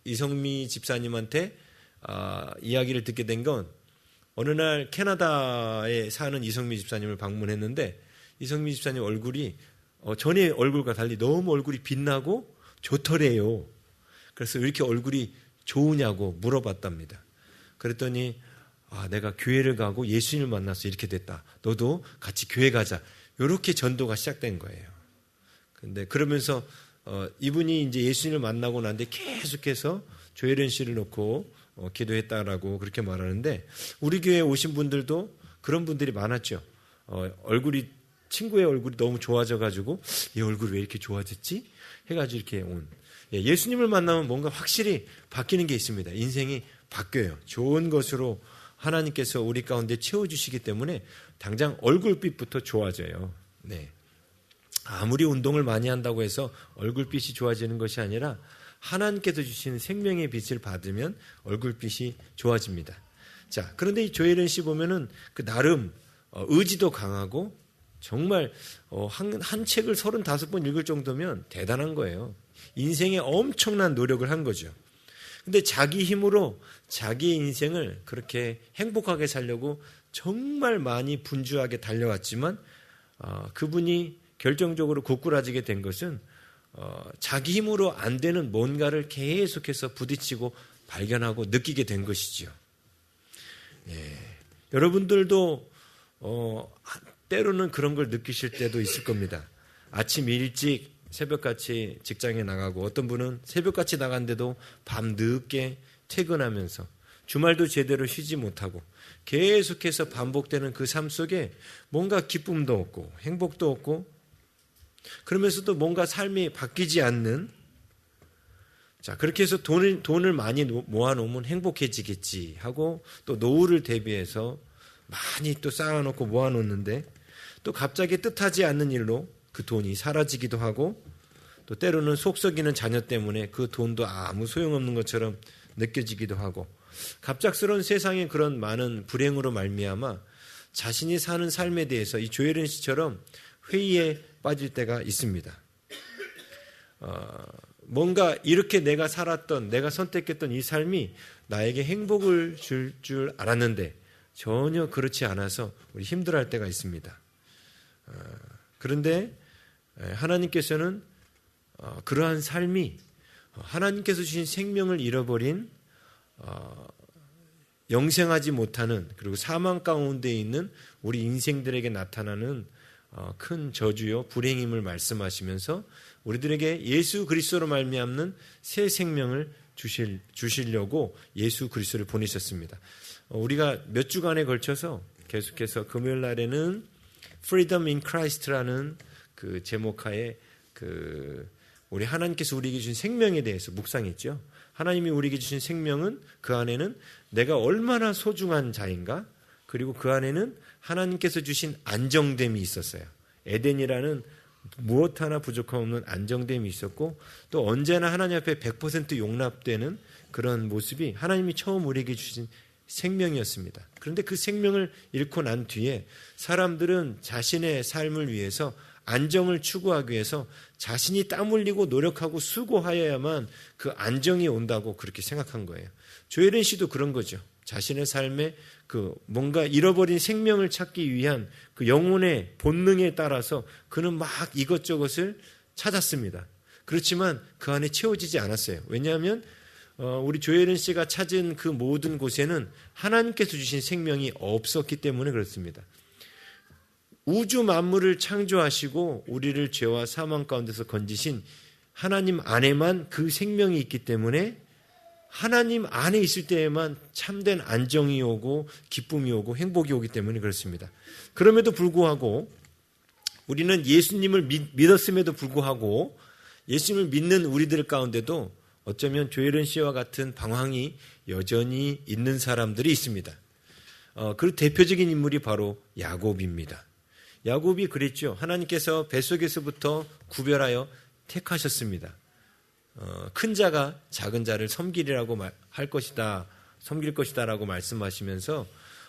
이성미 집사님한테 이야기를 듣게 된 건 어느 날 캐나다에 사는 이성미 집사님을 방문했는데 이성미 집사님 얼굴이 전에 얼굴과 달리 너무 얼굴이 빛나고 좋더래요. 그래서 왜 이렇게 얼굴이 좋으냐고 물어봤답니다. 그랬더니 내가 교회를 가고 예수님을 만나서 이렇게 됐다. 너도 같이 교회 가자. 이렇게 전도가 시작된 거예요. 근데 그러면서 이분이 이제 예수님을 만나고 난 뒤에 계속해서 조혜련 씨를 놓고 기도했다라고 그렇게 말하는데 우리 교회에 오신 분들도 그런 분들이 많았죠. 얼굴이 친구의 얼굴이 너무 좋아져가지고 이 얼굴이 왜 이렇게 좋아졌지? 해가지고 이렇게 온. 예수님을 만나면 뭔가 확실히 바뀌는 게 있습니다. 인생이 바뀌어요. 좋은 것으로 하나님께서 우리 가운데 채워주시기 때문에 당장 얼굴빛부터 좋아져요. 네. 아무리 운동을 많이 한다고 해서 얼굴빛이 좋아지는 것이 아니라 하나님께서 주신 생명의 빛을 받으면 얼굴빛이 좋아집니다. 자, 그런데 이 조혜련 씨 보면은 그 나름 의지도 강하고 정말 한 책을 35번 읽을 정도면 대단한 거예요. 인생에 엄청난 노력을 한 거죠. 근데 자기 힘으로 자기의 인생을 그렇게 행복하게 살려고 정말 많이 분주하게 달려왔지만 그분이 결정적으로 고꾸라지게 된 것은 자기 힘으로 안 되는 뭔가를 계속해서 부딪히고 발견하고 느끼게 된 것이죠. 여러분들도 때로는 그런 걸 느끼실 때도 있을 겁니다. 아침 일찍 새벽같이 직장에 나가고 어떤 분은 새벽같이 나간데도 밤 늦게 퇴근하면서 주말도 제대로 쉬지 못하고 계속해서 반복되는 그 삶 속에 뭔가 기쁨도 없고 행복도 없고 그러면서도 뭔가 삶이 바뀌지 않는 자 그렇게 해서 돈을 많이 모아놓으면 행복해지겠지 하고 또 노후를 대비해서 많이 또 쌓아놓고 모아놓는데 또 갑자기 뜻하지 않는 일로 그 돈이 사라지기도 하고 또 때로는 속썩이는 자녀 때문에 그 돈도 아무 소용없는 것처럼 느껴지기도 하고 갑작스러운 세상의 그런 많은 불행으로 말미암아 자신이 사는 삶에 대해서 이 조혜련 씨처럼 회의에 빠질 때가 있습니다. 뭔가 이렇게 내가 살았던 내가 선택했던 이 삶이 나에게 행복을 줄 알았는데 전혀 그렇지 않아서 우리 힘들어할 때가 있습니다. 그런데 하나님께서는 그러한 삶이 하나님께서 주신 생명을 잃어버린 영생하지 못하는 그리고 사망 가운데 있는 우리 인생들에게 나타나는 큰 저주요 불행임을 말씀하시면서 우리들에게 예수 그리스도로 말미암는 새 생명을 주시려고 예수 그리스도를 보내셨습니다. 우리가 몇 주간에 걸쳐서 계속해서 금요일 날에는 Freedom in Christ라는 그 제목하에 우리 하나님께서 우리에게 주신 생명에 대해서 묵상했죠. 하나님이 우리에게 주신 생명은 그 안에는 내가 얼마나 소중한 자인가 그리고 그 안에는 하나님께서 주신 안정됨이 있었어요. 에덴이라는 무엇 하나 부족함 없는 안정됨이 있었고 또 언제나 하나님 앞에 100% 용납되는 그런 모습이 하나님이 처음 우리에게 주신 생명이었습니다. 그런데 그 생명을 잃고 난 뒤에 사람들은 자신의 삶을 위해서 안정을 추구하기 위해서 자신이 땀 흘리고 노력하고 수고하여야만 그 안정이 온다고 그렇게 생각한 거예요. 조혜련 씨도 그런 거죠. 자신의 삶에 그 뭔가 잃어버린 생명을 찾기 위한 그 영혼의 본능에 따라서 그는 막 이것저것을 찾았습니다. 그렇지만 그 안에 채워지지 않았어요. 왜냐하면 우리 조혜련 씨가 찾은 그 모든 곳에는 하나님께서 주신 생명이 없었기 때문에 그렇습니다. 우주 만물을 창조하시고 우리를 죄와 사망 가운데서 건지신 하나님 안에만 그 생명이 있기 때문에 하나님 안에 있을 때에만 참된 안정이 오고 기쁨이 오고 행복이 오기 때문에 그렇습니다. 그럼에도 불구하고 우리는 예수님을 믿었음에도 불구하고 예수님을 믿는 우리들 가운데도 어쩌면 조혜련 씨와 같은 방황이 여전히 있는 사람들이 있습니다. 그 대표적인 인물이 바로 야곱입니다. 야곱이 그랬죠. 하나님께서 뱃속에서부터 구별하여 택하셨습니다. 큰 자가 작은 자를 섬기리라고 할 것이다, 섬길 것이다라고 말씀하시면서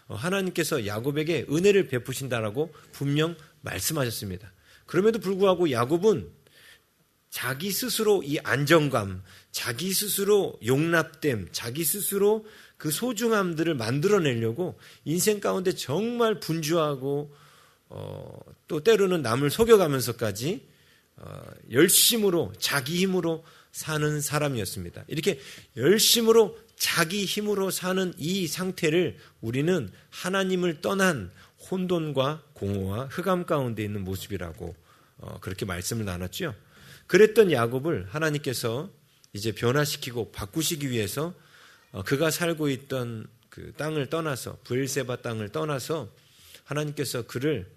하나님께서 야곱에게 은혜를 베푸신다라고 분명 말씀하셨습니다. 그럼에도 불구하고 야곱은 자기 스스로 이 안정감, 자기 스스로 용납됨, 자기 스스로 그 소중함들을 만들어내려고 인생 가운데 정말 분주하고 또 때로는 남을 속여가면서까지 열심으로 자기 힘으로 사는 사람이었습니다. 이렇게 열심으로 자기 힘으로 사는 이 상태를 우리는 하나님을 떠난 혼돈과 공허와 흑암 가운데 있는 모습이라고 그렇게 말씀을 나눴죠. 그랬던 야곱을 하나님께서 이제 변화시키고 바꾸시기 위해서 그가 살고 있던 그 땅을 떠나서 브엘세바 땅을 떠나서 하나님께서 그를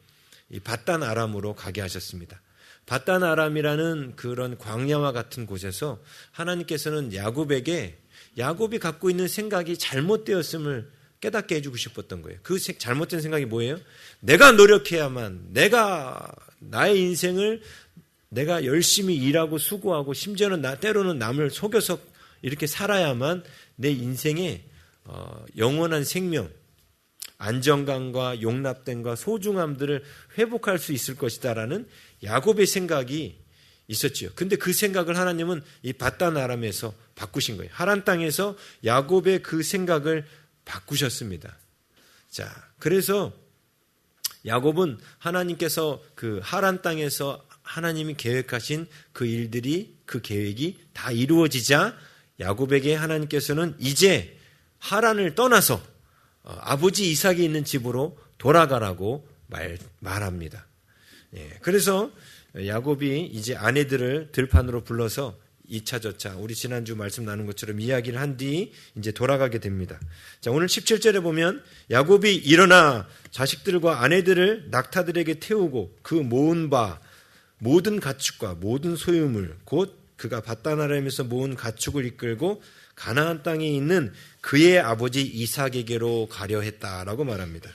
이 밧단 아람으로 가게 하셨습니다. 밧단 아람이라는 그런 광야와 같은 곳에서 하나님께서는 야곱이 갖고 있는 생각이 잘못되었음을 깨닫게 해주고 싶었던 거예요. 그 잘못된 생각이 뭐예요? 내가 노력해야만, 나의 인생을 내가 열심히 일하고 수고하고 심지어는 때로는 남을 속여서 이렇게 살아야만 내 인생에 영원한 생명, 안정감과 용납됨과 소중함들을 회복할 수 있을 것이다라는 야곱의 생각이 있었지요. 근데 그 생각을 하나님은 이 밧단 아람에서 바꾸신 거예요. 하란 땅에서 야곱의 그 생각을 바꾸셨습니다. 자, 그래서 야곱은 하나님께서 그 하란 땅에서 하나님이 계획하신 그 일들이, 그 계획이 다 이루어지자 야곱에게 하나님께서는 이제 하란을 떠나서 아버지 이삭이 있는 집으로 돌아가라고 말합니다. 그래서 야곱이 이제 아내들을 들판으로 불러서 2차 저차, 우리 지난주 말씀 나눈 것처럼 이야기를 한 뒤 이제 돌아가게 됩니다. 자, 오늘 17절에 보면 야곱이 일어나 자식들과 아내들을 낙타들에게 태우고 그 모은 바 모든 가축과 모든 소유물 곧 그가 밧단 아람에서 모은 가축을 이끌고 가나안 땅에 있는 그의 아버지 이삭에게로 가려 했다라고 말합니다.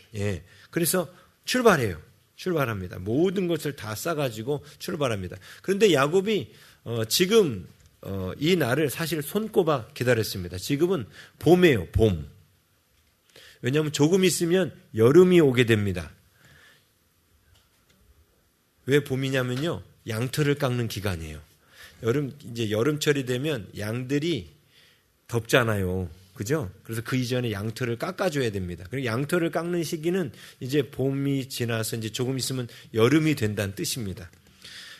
그래서 출발합니다. 모든 것을 다 싸가지고 출발합니다. 그런데 야곱이 지금 이 날을 사실 손꼽아 기다렸습니다. 지금은 봄이에요, 봄. 왜냐하면 조금 있으면 여름이 오게 됩니다. 왜 봄이냐면요, 양털을 깎는 기간이에요. 이제 여름철이 되면 양들이 덥잖아요. 그죠? 그래서 그 이전에 양털을 깎아줘야 됩니다. 그리고 양털을 깎는 시기는 이제 봄이 지나서 이제 조금 있으면 여름이 된다는 뜻입니다.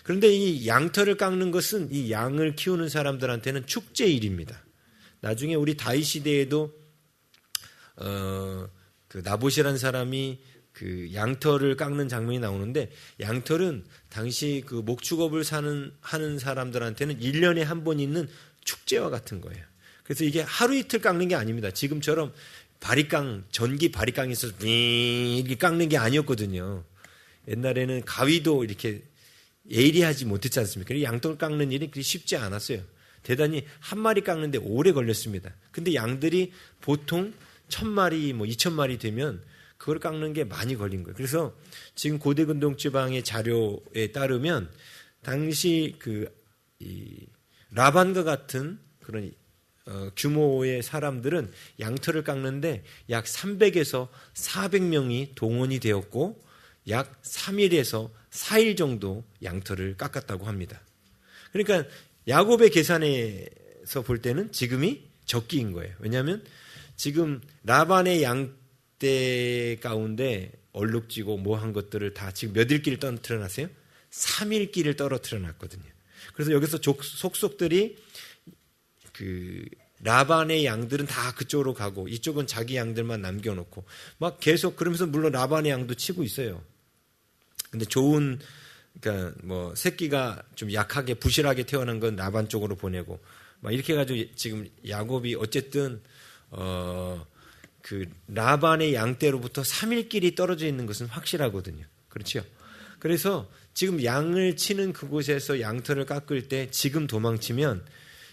그런데 이 양털을 깎는 것은 이 양을 키우는 사람들한테는 축제일입니다. 나중에 우리 다윗 시대에도 그 나봇이라는 사람이 그 양털을 깎는 장면이 나오는데, 양털은 당시 그 목축업을 하는 사람들한테는 1년에 한 번 있는 축제와 같은 거예요. 그래서 이게 하루 이틀 깎는 게 아닙니다. 지금처럼 전기 바리깡에서 이렇게 깎는 게 아니었거든요. 옛날에는 가위도 이렇게 예리하지 못했지 않습니까? 양털 깎는 일이 그리 쉽지 않았어요. 대단히 한 마리 깎는데 오래 걸렸습니다. 근데 양들이 보통 1000마리, 2000마리 되면 그걸 깎는 게 많이 걸린 거예요. 그래서 지금 고대근동지방의 자료에 따르면 당시 이 라반과 같은 그런 규모의 사람들은 양털을 깎는데 약 300에서 400명이 동원이 되었고 약 3일에서 4일 정도 양털을 깎았다고 합니다. 그러니까 야곱의 계산에서 볼 때는 지금이 적기인 거예요. 왜냐하면 지금 라반의 양떼 가운데 얼룩지고 뭐 한 것들을 다 지금 몇 일끼를 떨어뜨려 놨어요? 3일끼를 떨어뜨려 놨거든요. 그래서 여기서 속속들이 그 라반의 양들은 다 그쪽으로 가고 이쪽은 자기 양들만 남겨놓고 막 계속 그러면서 물론 라반의 양도 치고 있어요. 근데 그러니까 새끼가 좀 약하게 부실하게 태어난 건 라반 쪽으로 보내고 막 이렇게 해가지고 지금 야곱이 어쨌든 그 라반의 양떼로부터 3일 길이 떨어져 있는 것은 확실하거든요. 그렇죠? 그래서 지금 양을 치는 그곳에서 양털을 깎을 때 지금 도망치면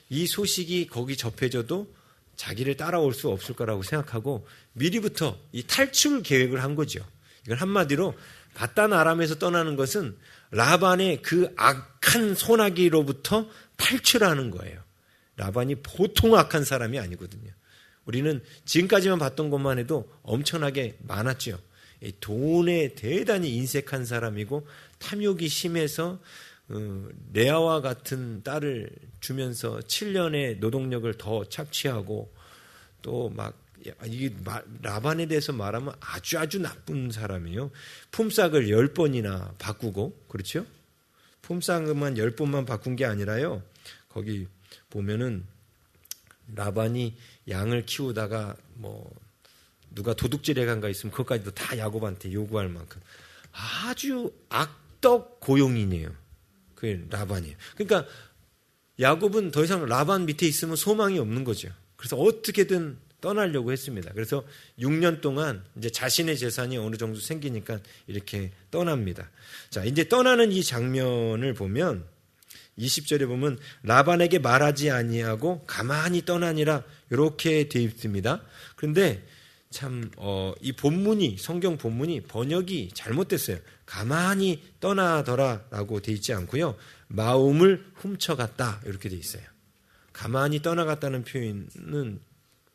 이 소식이 거기 접해져도 자기를 따라올 수 없을 거라고 생각하고 미리부터 이 탈출 계획을 한 거죠. 이건 한마디로 바단 아람에서 떠나는 것은 라반의 그 악한 소나기로부터 탈출하는 거예요. 라반이 보통 악한 사람이 아니거든요. 우리는 지금까지만 봤던 것만 해도 엄청나게 많았죠. 돈에 대단히 인색한 사람이고 탐욕이 심해서 레아와 같은 딸을 주면서 7년의 노동력을 더 착취하고 또 막 이게 라반에 대해서 말하면 아주 나쁜 사람이에요. 품삯을 10번이나 바꾸고 그렇죠? 품삯만 10번만 바꾼 게 아니라요. 거기 보면은 라반이 양을 키우다가 뭐 누가 도둑질해 간 거 있으면 그것까지도 다 야곱한테 요구할 만큼 아주 악덕 고용인이에요. 그게 라반이에요. 그러니까 야곱은 더 이상 라반 밑에 있으면 소망이 없는 거죠. 그래서 어떻게든 떠나려고 했습니다. 그래서 6년 동안 이제 자신의 재산이 어느 정도 생기니까 이렇게 떠납니다. 자, 이제 떠나는 이 장면을 보면 20절에 보면 라반에게 말하지 아니하고 가만히 떠나니라 이렇게 되어 있습니다. 그런데 참 이 본문이 성경 본문이 번역이 잘못됐어요. 가만히 떠나더라라고 되어 있지 않고요. 마음을 훔쳐갔다 이렇게 되어 있어요. 가만히 떠나갔다는 표현은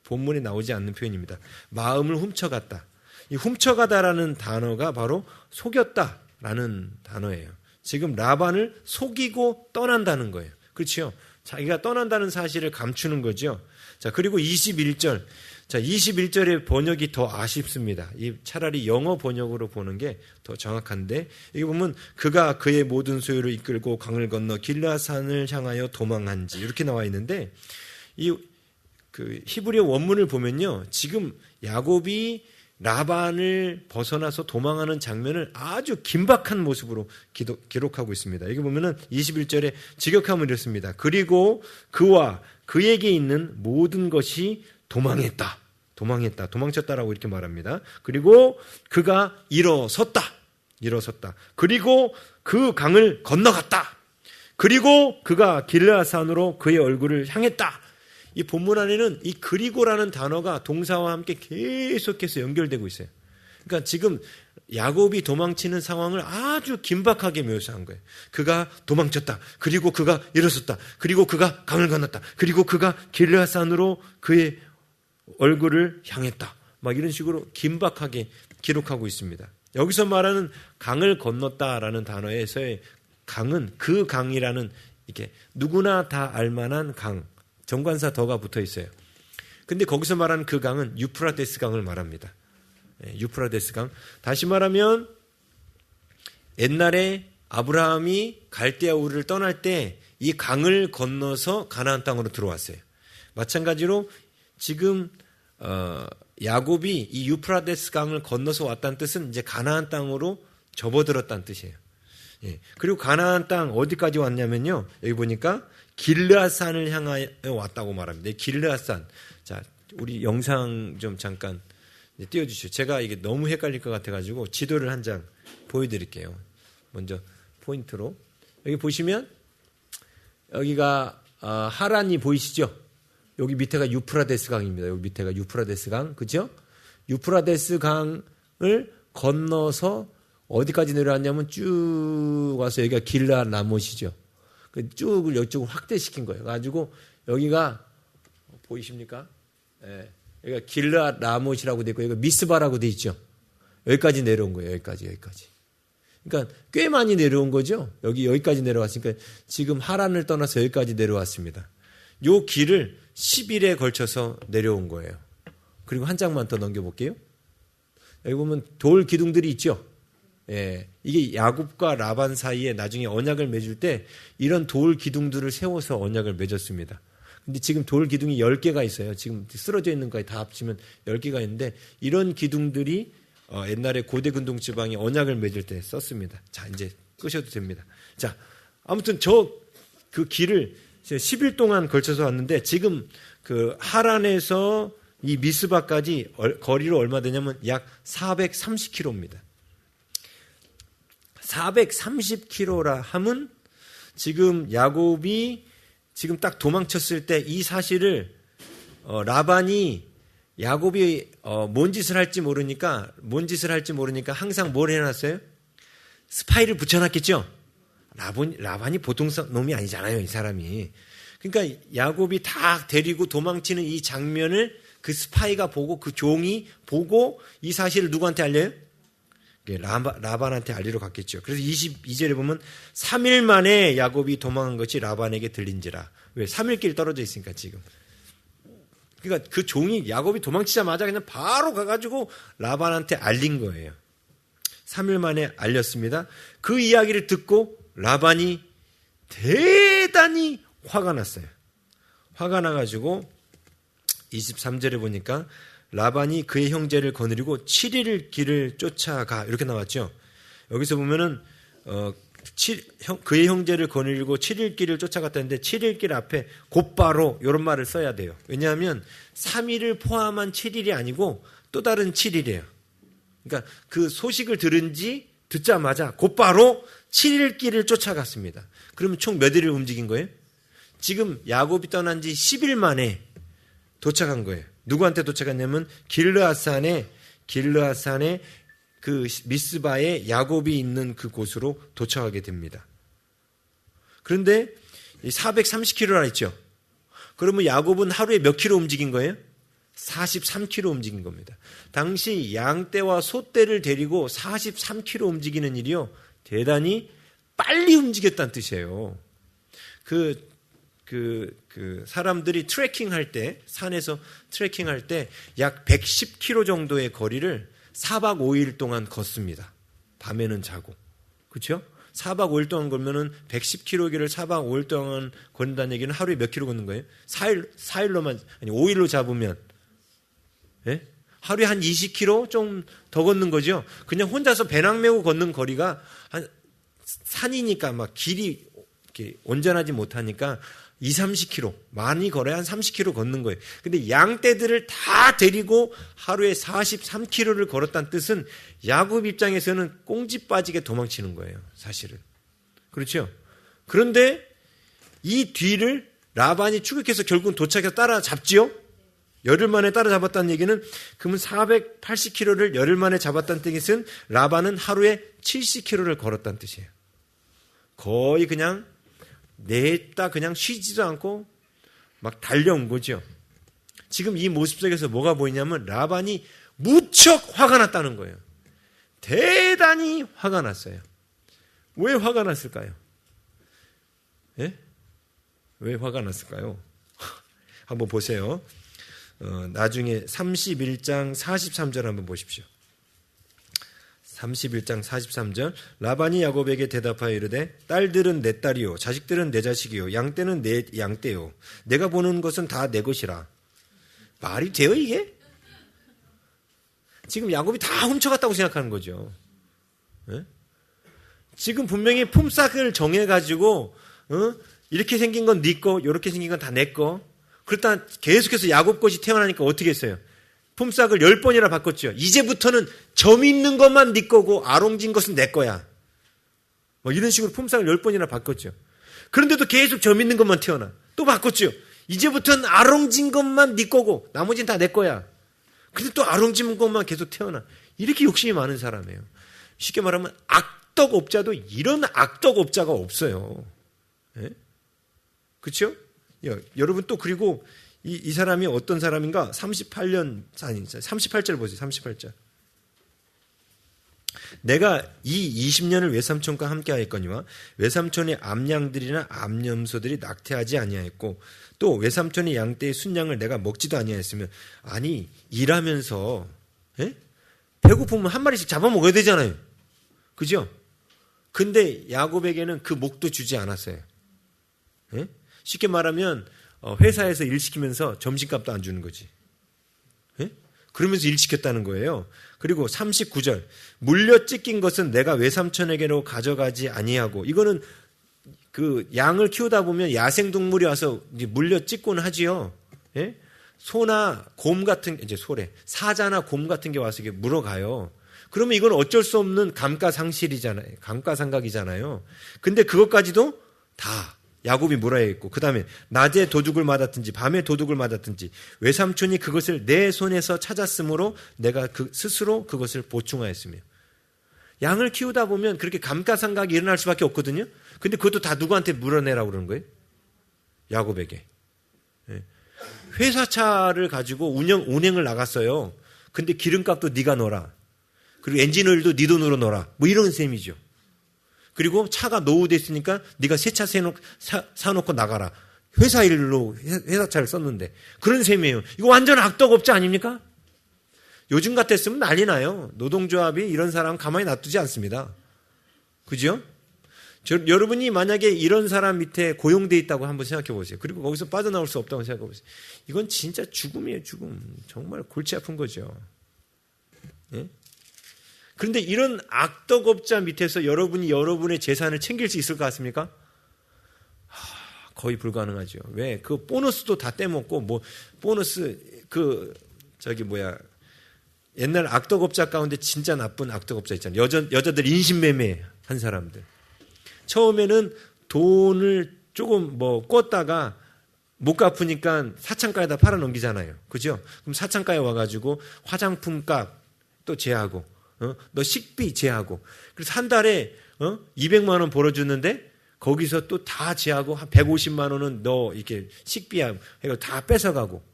본문에 나오지 않는 표현입니다. 마음을 훔쳐갔다. 이 훔쳐가다라는 단어가 바로 속였다라는 단어예요. 지금 라반을 속이고 떠난다는 거예요. 그렇죠? 자기가 떠난다는 사실을 감추는 거죠. 자, 그리고 21절. 자, 21절의 번역이 더 아쉽습니다. 차라리 영어 번역으로 보는 게 더 정확한데, 여기 보면 그가 그의 모든 소유를 이끌고 강을 건너 길라산을 향하여 도망한지 이렇게 나와 있는데, 그 히브리어 원문을 보면요, 지금 야곱이 라반을 벗어나서 도망하는 장면을 아주 긴박한 모습으로 기록하고 있습니다. 여기 보면은 21절에 직역하면 이렇습니다. 그리고 그와 그에게 있는 모든 것이 도망쳤다라고 이렇게 말합니다. 그리고 그가 일어섰다. 그리고 그 강을 건너갔다. 그리고 그가 길라산으로 그의 얼굴을 향했다. 이 본문 안에는 이 그리고라는 단어가 동사와 함께 계속해서 연결되고 있어요. 그러니까 지금 야곱이 도망치는 상황을 아주 긴박하게 묘사한 거예요. 그가 도망쳤다. 그리고 그가 일어섰다. 그리고 그가 강을 건넜다. 그리고 그가 길라산으로 그의 얼굴을 향했다. 막 이런 식으로 긴박하게 기록하고 있습니다. 여기서 말하는 강을 건넜다라는 단어에서의 강은 그 강이라는 이렇게 누구나 다 알만한 강. 정관사 더가 붙어 있어요. 근데 거기서 말하는 그 강은 유프라데스 강을 말합니다. 유프라데스 강. 다시 말하면 옛날에 아브라함이 갈대아 우르를 떠날 때 이 강을 건너서 가나안 땅으로 들어왔어요. 마찬가지로 지금 야곱이 이 유프라데스 강을 건너서 왔다는 뜻은 이제 가나안 땅으로 접어들었다는 뜻이에요. 예. 그리고 가나안 땅 어디까지 왔냐면요. 여기 보니까 길르앗산을 향하여 왔다고 말합니다. 길르앗산. 자, 우리 영상 좀 잠깐 띄워주시죠. 제가 이게 너무 헷갈릴 것 같아가지고 지도를 한 장 보여드릴게요. 먼저 포인트로. 여기 보시면 여기가 하란이 보이시죠? 여기 밑에가 유프라데스 강입니다. 여기 밑에가 유프라데스 강. 그죠? 유프라데스 강을 건너서 어디까지 내려왔냐면 쭉 와서 여기가 길르앗 라못이죠. 쭉 이쪽으로 확대시킨 거예요. 가지고 여기가 보이십니까? 예. 여기가 길르앗 라못이라고 돼 있고 여기가 미스바라고 돼 있죠. 여기까지 내려온 거예요. 여기까지. 그러니까 꽤 많이 내려온 거죠. 여기까지 내려왔으니까 지금 하란을 떠나서 여기까지 내려왔습니다. 요 길을 10일에 걸쳐서 내려온 거예요. 그리고 한 장만 더 넘겨볼게요. 여기 보면 돌 기둥들이 있죠. 예, 이게 야곱과 라반 사이에 나중에 언약을 맺을 때 이런 돌 기둥들을 세워서 언약을 맺었습니다. 근데 지금 돌 기둥이 10개가 있어요. 지금 쓰러져 있는 거에 다 합치면 10개가 있는데 이런 기둥들이 옛날에 고대 근동 지방이 언약을 맺을 때 썼습니다. 자, 이제 끄셔도 됩니다. 자, 아무튼 그 길을 10일 동안 걸쳐서 왔는데 지금 그 하란에서 이 미스바까지 거리로 얼마 되냐면 약 430km입니다. 430km라 하면 지금 야곱이 지금 딱 도망쳤을 때 이 사실을 라반이 야곱이 뭔 짓을 할지 모르니까 항상 뭘 해놨어요? 스파이를 붙여놨겠죠. 라반이 보통 놈이 아니잖아요, 이 사람이. 그러니까 야곱이 다 데리고 도망치는 이 장면을 그 스파이가 보고 그 종이 보고 이 사실을 누구한테 알려요? 라반한테 알리러 갔겠죠. 그래서 22절에 보면 3일 만에 야곱이 도망한 것이 라반에게 들린지라. 왜? 3일 길 떨어져 있으니까 지금. 그러니까 그 종이 야곱이 도망치자마자 그냥 바로 가가지고 라반한테 알린 거예요. 3일 만에 알렸습니다. 그 이야기를 듣고 라반이 대단히 화가 났어요. 화가 나가지고 23절에 보니까 라반이 그의 형제를 거느리고 7일 길을 쫓아가 이렇게 나왔죠. 여기서 보면은 그의 형제를 거느리고 7일 길을 쫓아갔다는데 7일 길 앞에 곧바로 이런 말을 써야 돼요. 왜냐하면 3일을 포함한 7일이 아니고 또 다른 7일이에요. 그러니까 그 소식을 듣자마자 곧바로 7일 길을 쫓아갔습니다. 그러면 총 몇 일을 움직인 거예요? 지금 야곱이 떠난 지 10일 만에 도착한 거예요. 누구한테 도착했냐면 길르앗산에 그 미스바에 야곱이 있는 그 곳으로 도착하게 됩니다. 그런데 430km라 했죠. 그러면 야곱은 하루에 몇 킬로 움직인 거예요? 43km 움직인 겁니다. 당시 양떼와 소떼를 데리고 43km 움직이는 일이요. 대단히 빨리 움직였다는 뜻이에요. 사람들이 트레킹할 때, 산에서 트레킹할 때 약 110km 정도의 거리를 4박 5일 동안 걷습니다. 밤에는 자고. 그렇죠? 4박 5일 동안 걸면은 110km 길을 4박 5일 동안 걷는다는 얘기는 하루에 몇 킬로 걷는 거예요? 4일로만, 아니 5일로 잡으면, 예? 하루에 한 20km 좀 더 걷는 거죠. 그냥 혼자서 배낭 메고 걷는 거리가 산이니까 막 길이 이렇게 온전하지 못하니까 30km, 많이 걸어야 한 30km 걷는 거예요. 근데 양떼들을 다 데리고 하루에 43km를 걸었다는 뜻은 야곱 입장에서는 꽁지 빠지게 도망치는 거예요, 사실은. 그렇죠? 그런데 이 뒤를 라반이 추격해서 결국은 도착해서 따라잡지요? 열흘 만에 따라잡았다는 얘기는 그러면 480km를 열흘 만에 잡았다는 뜻은 라반은 하루에 70km를 걸었다는 뜻이에요. 거의 그냥 냈다 그냥 쉬지도 않고 막 달려온 거죠. 지금 이 모습 속에서 뭐가 보이냐면 라반이 무척 화가 났다는 거예요. 대단히 화가 났어요. 왜 화가 났을까요? 예? 왜 화가 났을까요? 한번 보세요. 나중에 31장 43절 한번 보십시오. 31장 43절 라반이 야곱에게 대답하여 이르되 딸들은 내 딸이요 자식들은 내 자식이요 양떼는 내 양떼요 내가 보는 것은 다 내 것이라. 말이 돼요 이게? 지금 야곱이 다 훔쳐갔다고 생각하는 거죠. 네? 지금 분명히 품삯을 정해가지고 이렇게 생긴 건 네 거, 이렇게 생긴 건 다 내 거. 그렇다 계속해서 야곱 것이 태어나니까 어떻게 했어요? 품삯을 10번이나 바꿨죠. 이제부터는 점 있는 것만 네 거고 아롱진 것은 내 거야. 뭐 이런 식으로 품삯을 10번이나 바꿨죠. 그런데도 계속 점 있는 것만 태어나. 또 바꿨죠. 이제부터는 아롱진 것만 네 거고 나머지는 다 내 거야. 근데 또 아롱진 것만 계속 태어나. 이렇게 욕심이 많은 사람이에요. 쉽게 말하면 악덕업자도 이런 악덕업자가 없어요. 예? 그렇죠? 여러분 또 그리고 이 사람이 어떤 사람인가? 38절 보세요. 38절. 내가 이 20년을 외삼촌과 함께 하였거니와 외삼촌의 암양들이나 암염소들이 낙태하지 아니하였고 또 외삼촌의 양떼의 순양을 내가 먹지도 아니하였으면 아니 일하면서 배고프면 한 마리씩 잡아먹어야 되잖아요. 그죠? 근데 야곱에게는 그 목도 주지 않았어요. 쉽게 말하면 회사에서 일 시키면서 점심값도 안 주는 거지. 그러면서 일 시켰다는 거예요. 그리고 39절 물려 찢긴 것은 내가 외삼촌에게로 가져가지 아니하고 이거는 그 양을 키우다 보면 야생동물이 와서 이제 물려 찢곤 하지요. 예? 소나 곰 같은, 이제 소래, 사자나 곰 같은 게 와서 이게 물어가요. 그러면 이건 어쩔 수 없는 감가상실이잖아요. 감가상각이잖아요. 근데 그것까지도 다 야곱이 물어야 했고, 그 다음에 낮에 도둑을 맞았든지 밤에 도둑을 맞았든지 외삼촌이 그것을 내 손에서 찾았으므로 내가 스스로 그것을 보충하였으며. 양을 키우다 보면 그렇게 감가상각이 일어날 수밖에 없거든요. 근데 그것도 다 누구한테 물어내라고 그러는 거예요? 야곱에게. 회사차를 가지고 운행을 나갔어요. 근데 기름값도 네가 넣어라. 그리고 엔진오일도 네 돈으로 넣어라. 뭐 이런 셈이죠. 그리고 차가 노후됐으니까 네가 새 차 사놓고 나가라. 회사 일로 회사차를 썼는데. 그런 셈이에요. 이거 완전 악덕업자 아닙니까? 요즘 같았으면 난리 나요. 노동조합이 이런 사람 가만히 놔두지 않습니다. 그죠? 여러분이 만약에 이런 사람 밑에 고용돼 있다고 한번 생각해 보세요. 그리고 거기서 빠져나올 수 없다고 생각해 보세요. 이건 진짜 죽음이에요, 죽음. 정말 골치 아픈 거죠. 예? 그런데 이런 악덕업자 밑에서 여러분이 여러분의 재산을 챙길 수 있을 것 같습니까? 거의 불가능하죠. 왜? 그 보너스도 다 떼먹고, 뭐, 보너스, 옛날 악덕업자 가운데 진짜 나쁜 악덕업자 있잖아요. 여자들 인신매매 한 사람들. 처음에는 돈을 조금 꿨다가 못 갚으니까 사창가에다 팔아 넘기잖아요. 그죠? 그럼 사창가에 와가지고 화장품 값 또 제하고, 너 식비 제하고. 그래서 한 달에, 200만 원 벌어주는데 거기서 또 다 제하고 한 150만 원은 너 이렇게 식비야 해서 다 뺏어가고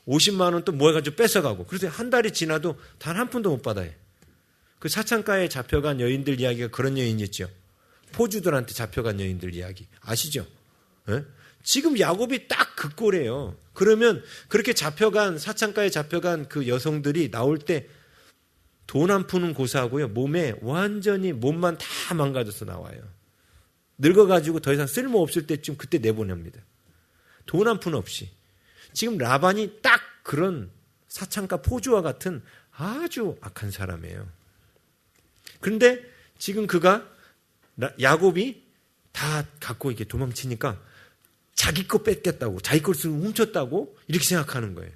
50만 원 또 뭐 해가지고 뺏어가고. 그래서 한 달이 지나도 단 한 푼도 못 받아요. 그 사창가에 잡혀간 여인들 이야기가 그런 여인이었죠. 포주들한테 잡혀간 여인들 이야기 아시죠? 네? 지금 야곱이 딱 그 꼴이에요. 그러면 그렇게 사창가에 잡혀간 그 여성들이 나올 때 돈 한 푼은 고사하고요. 몸만 다 망가져서 나와요. 늙어가지고 더 이상 쓸모없을 때쯤 그때 내보냅니다. 돈 한 푼 없이. 지금 라반이 딱 그런 사창가 포주와 같은 아주 악한 사람이에요. 그런데 지금 야곱이 다 갖고 이렇게 도망치니까 자기 거 뺏겼다고, 자기 것을 훔쳤다고 이렇게 생각하는 거예요.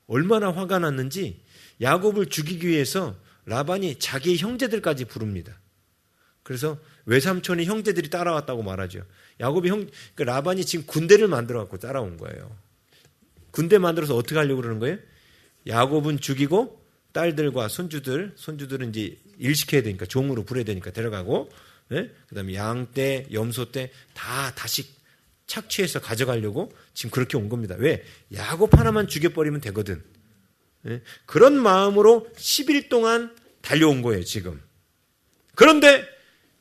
얼마나 화가 났는지 야곱을 죽이기 위해서 라반이 자기의 형제들까지 부릅니다. 그래서 외삼촌의 형제들이 따라왔다고 말하죠. 라반이 지금 군대를 만들어 갖고 따라온 거예요. 군대 만들어서 어떻게 하려고 그러는 거예요? 야곱은 죽이고 딸들과 손주들은 이제 일 시켜야 되니까 종으로 부려야 되니까 데려가고, 예? 그다음에 양떼, 염소떼 다 다시 착취해서 가져가려고 지금 그렇게 온 겁니다. 왜? 야곱 하나만 죽여버리면 되거든. 예? 그런 마음으로 10일 동안 달려온 거예요, 지금. 그런데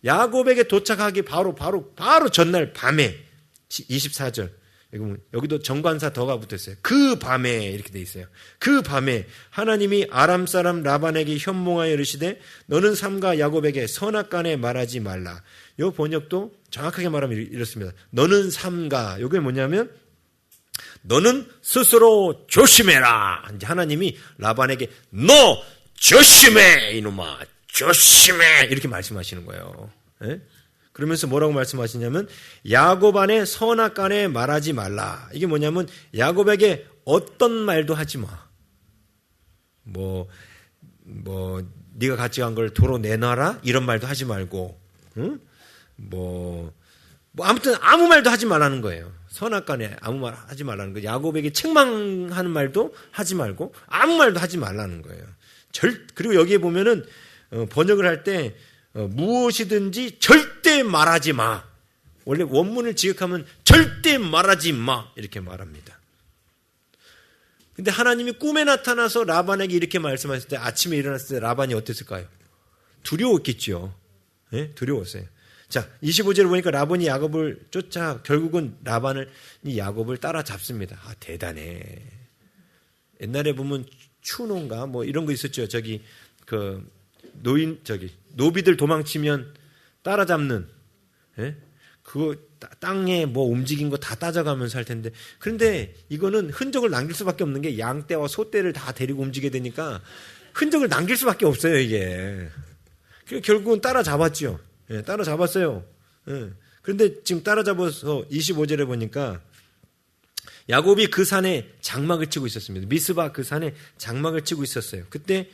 야곱에게 도착하기 바로 전날 밤에 24절. 여기도 정관사 더가 붙었어요. 그 밤에 이렇게 돼 있어요. 그 밤에 하나님이 아람 사람 라반에게 현몽하여 이르시되 너는 삼가 야곱에게 선악간에 말하지 말라. 이 번역도 정확하게 말하면 이렇습니다. 너는 삼가. 이게 뭐냐면 너는 스스로 조심해라. 이제 하나님이 라반에게 너 조심해 이놈아. 조심해 이렇게 말씀하시는 거예요. 예? 그러면서 뭐라고 말씀하시냐면 야곱 안에 선악간에 말하지 말라. 이게 뭐냐면 야곱에게 어떤 말도 하지 마. 네가 같이 간 걸 도로 내놔라 이런 말도 하지 말고, 응? 아무튼 아무 말도 하지 말라는 거예요. 선악간에 아무 말 하지 말라는 거예요. 야곱에게 책망하는 말도 하지 말고 아무 말도 하지 말라는 거예요. 그리고 여기에 보면은 번역을 할 때 무엇이든지 절대 말하지 마. 원래 원문을 지역하면 절대 말하지 마 이렇게 말합니다. 근데 하나님이 꿈에 나타나서 라반에게 이렇게 말씀하실 때 아침에 일어났을 때 라반이 어땠을까요? 두려웠겠죠. 네? 두려웠어요. 자, 25절을 보니까 라반이 야곱을 쫓아 결국은 야곱을 따라잡습니다. 아, 대단해. 옛날에 보면 추노인가 이런 거 있었죠. 노비들 도망치면 따라잡는, 예? 그거 땅에 움직인 거 다 따져가면서 할 텐데. 그런데 이거는 흔적을 남길 수밖에 없는 게 양떼와 소떼를 다 데리고 움직여야 되니까 흔적을 남길 수밖에 없어요, 이게. 결국은 따라잡았죠. 예, 따라잡았어요. 예. 그런데 지금 따라잡아서 25절에 보니까 야곱이 그 산에 장막을 치고 있었습니다. 미스바 그 산에 장막을 치고 있었어요. 그때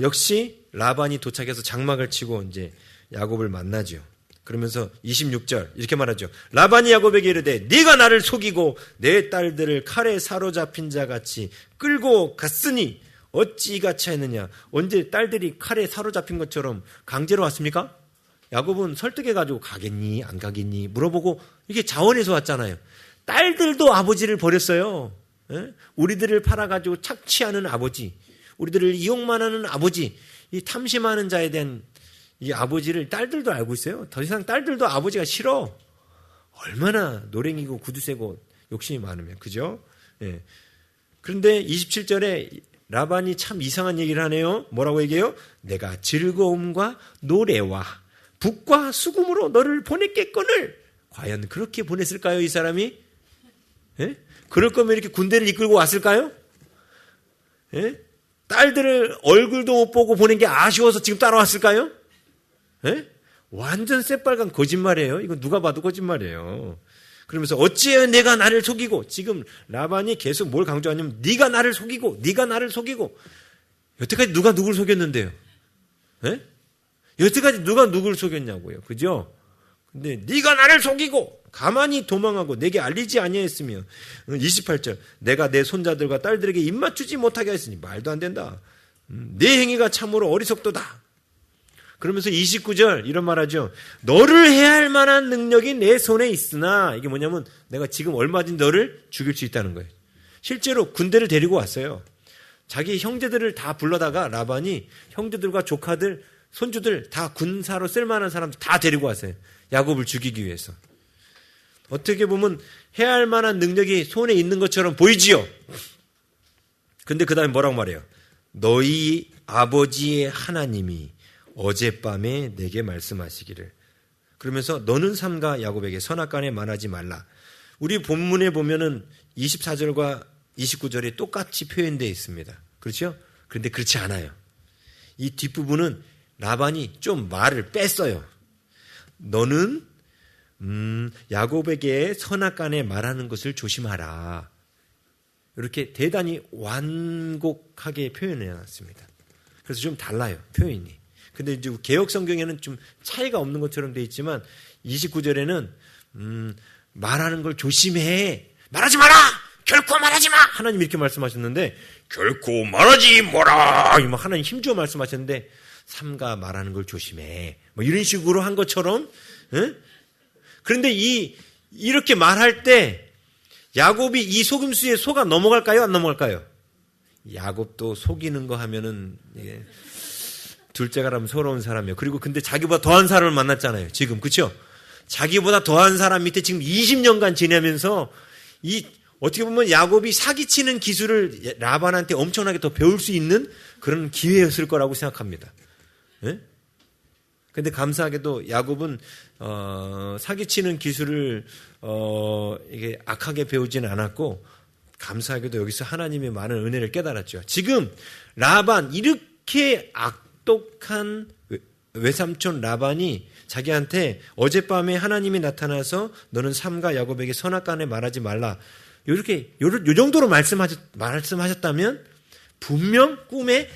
역시 라반이 도착해서 장막을 치고 이제 야곱을 만나죠. 그러면서 26절 이렇게 말하죠. 라반이 야곱에게 이르되 네가 나를 속이고 내 딸들을 칼에 사로잡힌 자 같이 끌고 갔으니 어찌 이같이 했느냐. 언제 딸들이 칼에 사로잡힌 것처럼 강제로 왔습니까? 야곱은 설득해가지고 가겠니 안 가겠니 물어보고 이게 자원해서 왔잖아요. 딸들도 아버지를 버렸어요. 예? 우리들을 팔아가지고 착취하는 아버지, 우리들을 이용만 하는 아버지, 이 탐심하는 자에 대한 이 아버지를 딸들도 알고 있어요. 더 이상 딸들도 아버지가 싫어. 얼마나 노랭이고 구두쇠고 욕심이 많으면, 그죠? 예. 그런데 27절에 라반이 참 이상한 얘기를 하네요. 뭐라고 얘기해요? 내가 즐거움과 노래와 북과 수금으로 너를 보냈겠거늘. 과연 그렇게 보냈을까요, 이 사람이? 예? 그럴 거면 이렇게 군대를 이끌고 왔을까요? 예? 딸들을 얼굴도 못 보고 보낸 게 아쉬워서 지금 따라왔을까요? 예? 완전 새빨간 거짓말이에요. 이거 누가 봐도 거짓말이에요. 그러면서 어찌해요 내가 나를 속이고. 지금 라반이 계속 뭘 강조하냐면 네가 나를 속이고 네가 나를 속이고. 여태까지 누가 누굴 속였는데요? 예? 여태까지 누가 누굴 속였냐고요. 그죠? 근데 네가 나를 속이고 가만히 도망하고 내게 알리지 아니하였으며 28절 내가 내 손자들과 딸들에게 입맞추지 못하게 했으니 말도 안 된다. 내 행위가 참으로 어리석도다. 그러면서 29절 이런 말하죠. 너를 해야 할 만한 능력이 내 손에 있으나 이게 뭐냐면 내가 지금 얼마든지 너를 죽일 수 있다는 거예요. 실제로 군대를 데리고 왔어요. 자기 형제들을 다 불러다가 라반이 형제들과 조카들 손주들 다 군사로 쓸만한 사람들 다 데리고 왔어요. 야곱을 죽이기 위해서. 어떻게 보면 해야 할 만한 능력이 손에 있는 것처럼 보이지요. 근데 그 다음에 뭐라고 말해요? 너희 아버지의 하나님이 어젯밤에 내게 말씀하시기를. 그러면서 너는 삼가 야곱에게 선악간에 말하지 말라. 우리 본문에 보면은 24절과 29절이 똑같이 표현되어 있습니다. 그렇죠? 그런데 그렇지 않아요. 이 뒷부분은 라반이 좀 말을 뺐어요. 너는 야곱에게 선악간에 말하는 것을 조심하라. 이렇게 대단히 완곡하게 표현해놨습니다. 그래서 좀 달라요, 표현이. 근데 이제 개혁 성경에는 좀 차이가 없는 것처럼 되어 있지만 29절에는 말하는 걸 조심해. 말하지 마라. 결코 말하지 마. 하나님 이렇게 말씀하셨는데 결코 말하지 마라. 하나님 힘주어 말씀하셨는데 삼가 말하는 걸 조심해. 뭐 이런 식으로 한 것처럼. 응? 그런데 이렇게 말할 때 야곱이 이 속임수에 속아 넘어갈까요? 안 넘어갈까요? 야곱도 속이는 거 하면은 둘째가라면 서러운 사람이에요. 그리고 근데 자기보다 더한 사람을 만났잖아요. 지금 그렇죠? 자기보다 더한 사람 밑에 지금 20년간 지내면서 어떻게 보면 야곱이 사기치는 기술을 라반한테 엄청나게 더 배울 수 있는 그런 기회였을 거라고 생각합니다. 예? 근데 감사하게도 야곱은 사기치는 기술을 이게 악하게 배우지는 않았고 감사하게도 여기서 하나님의 많은 은혜를 깨달았죠. 지금 라반 이렇게 악독한 외삼촌 라반이 자기한테 어젯밤에 하나님이 나타나서 너는 삼가 야곱에게 선악간에 말하지 말라. 이렇게 요 정도로 말씀하셨다면 분명 꿈에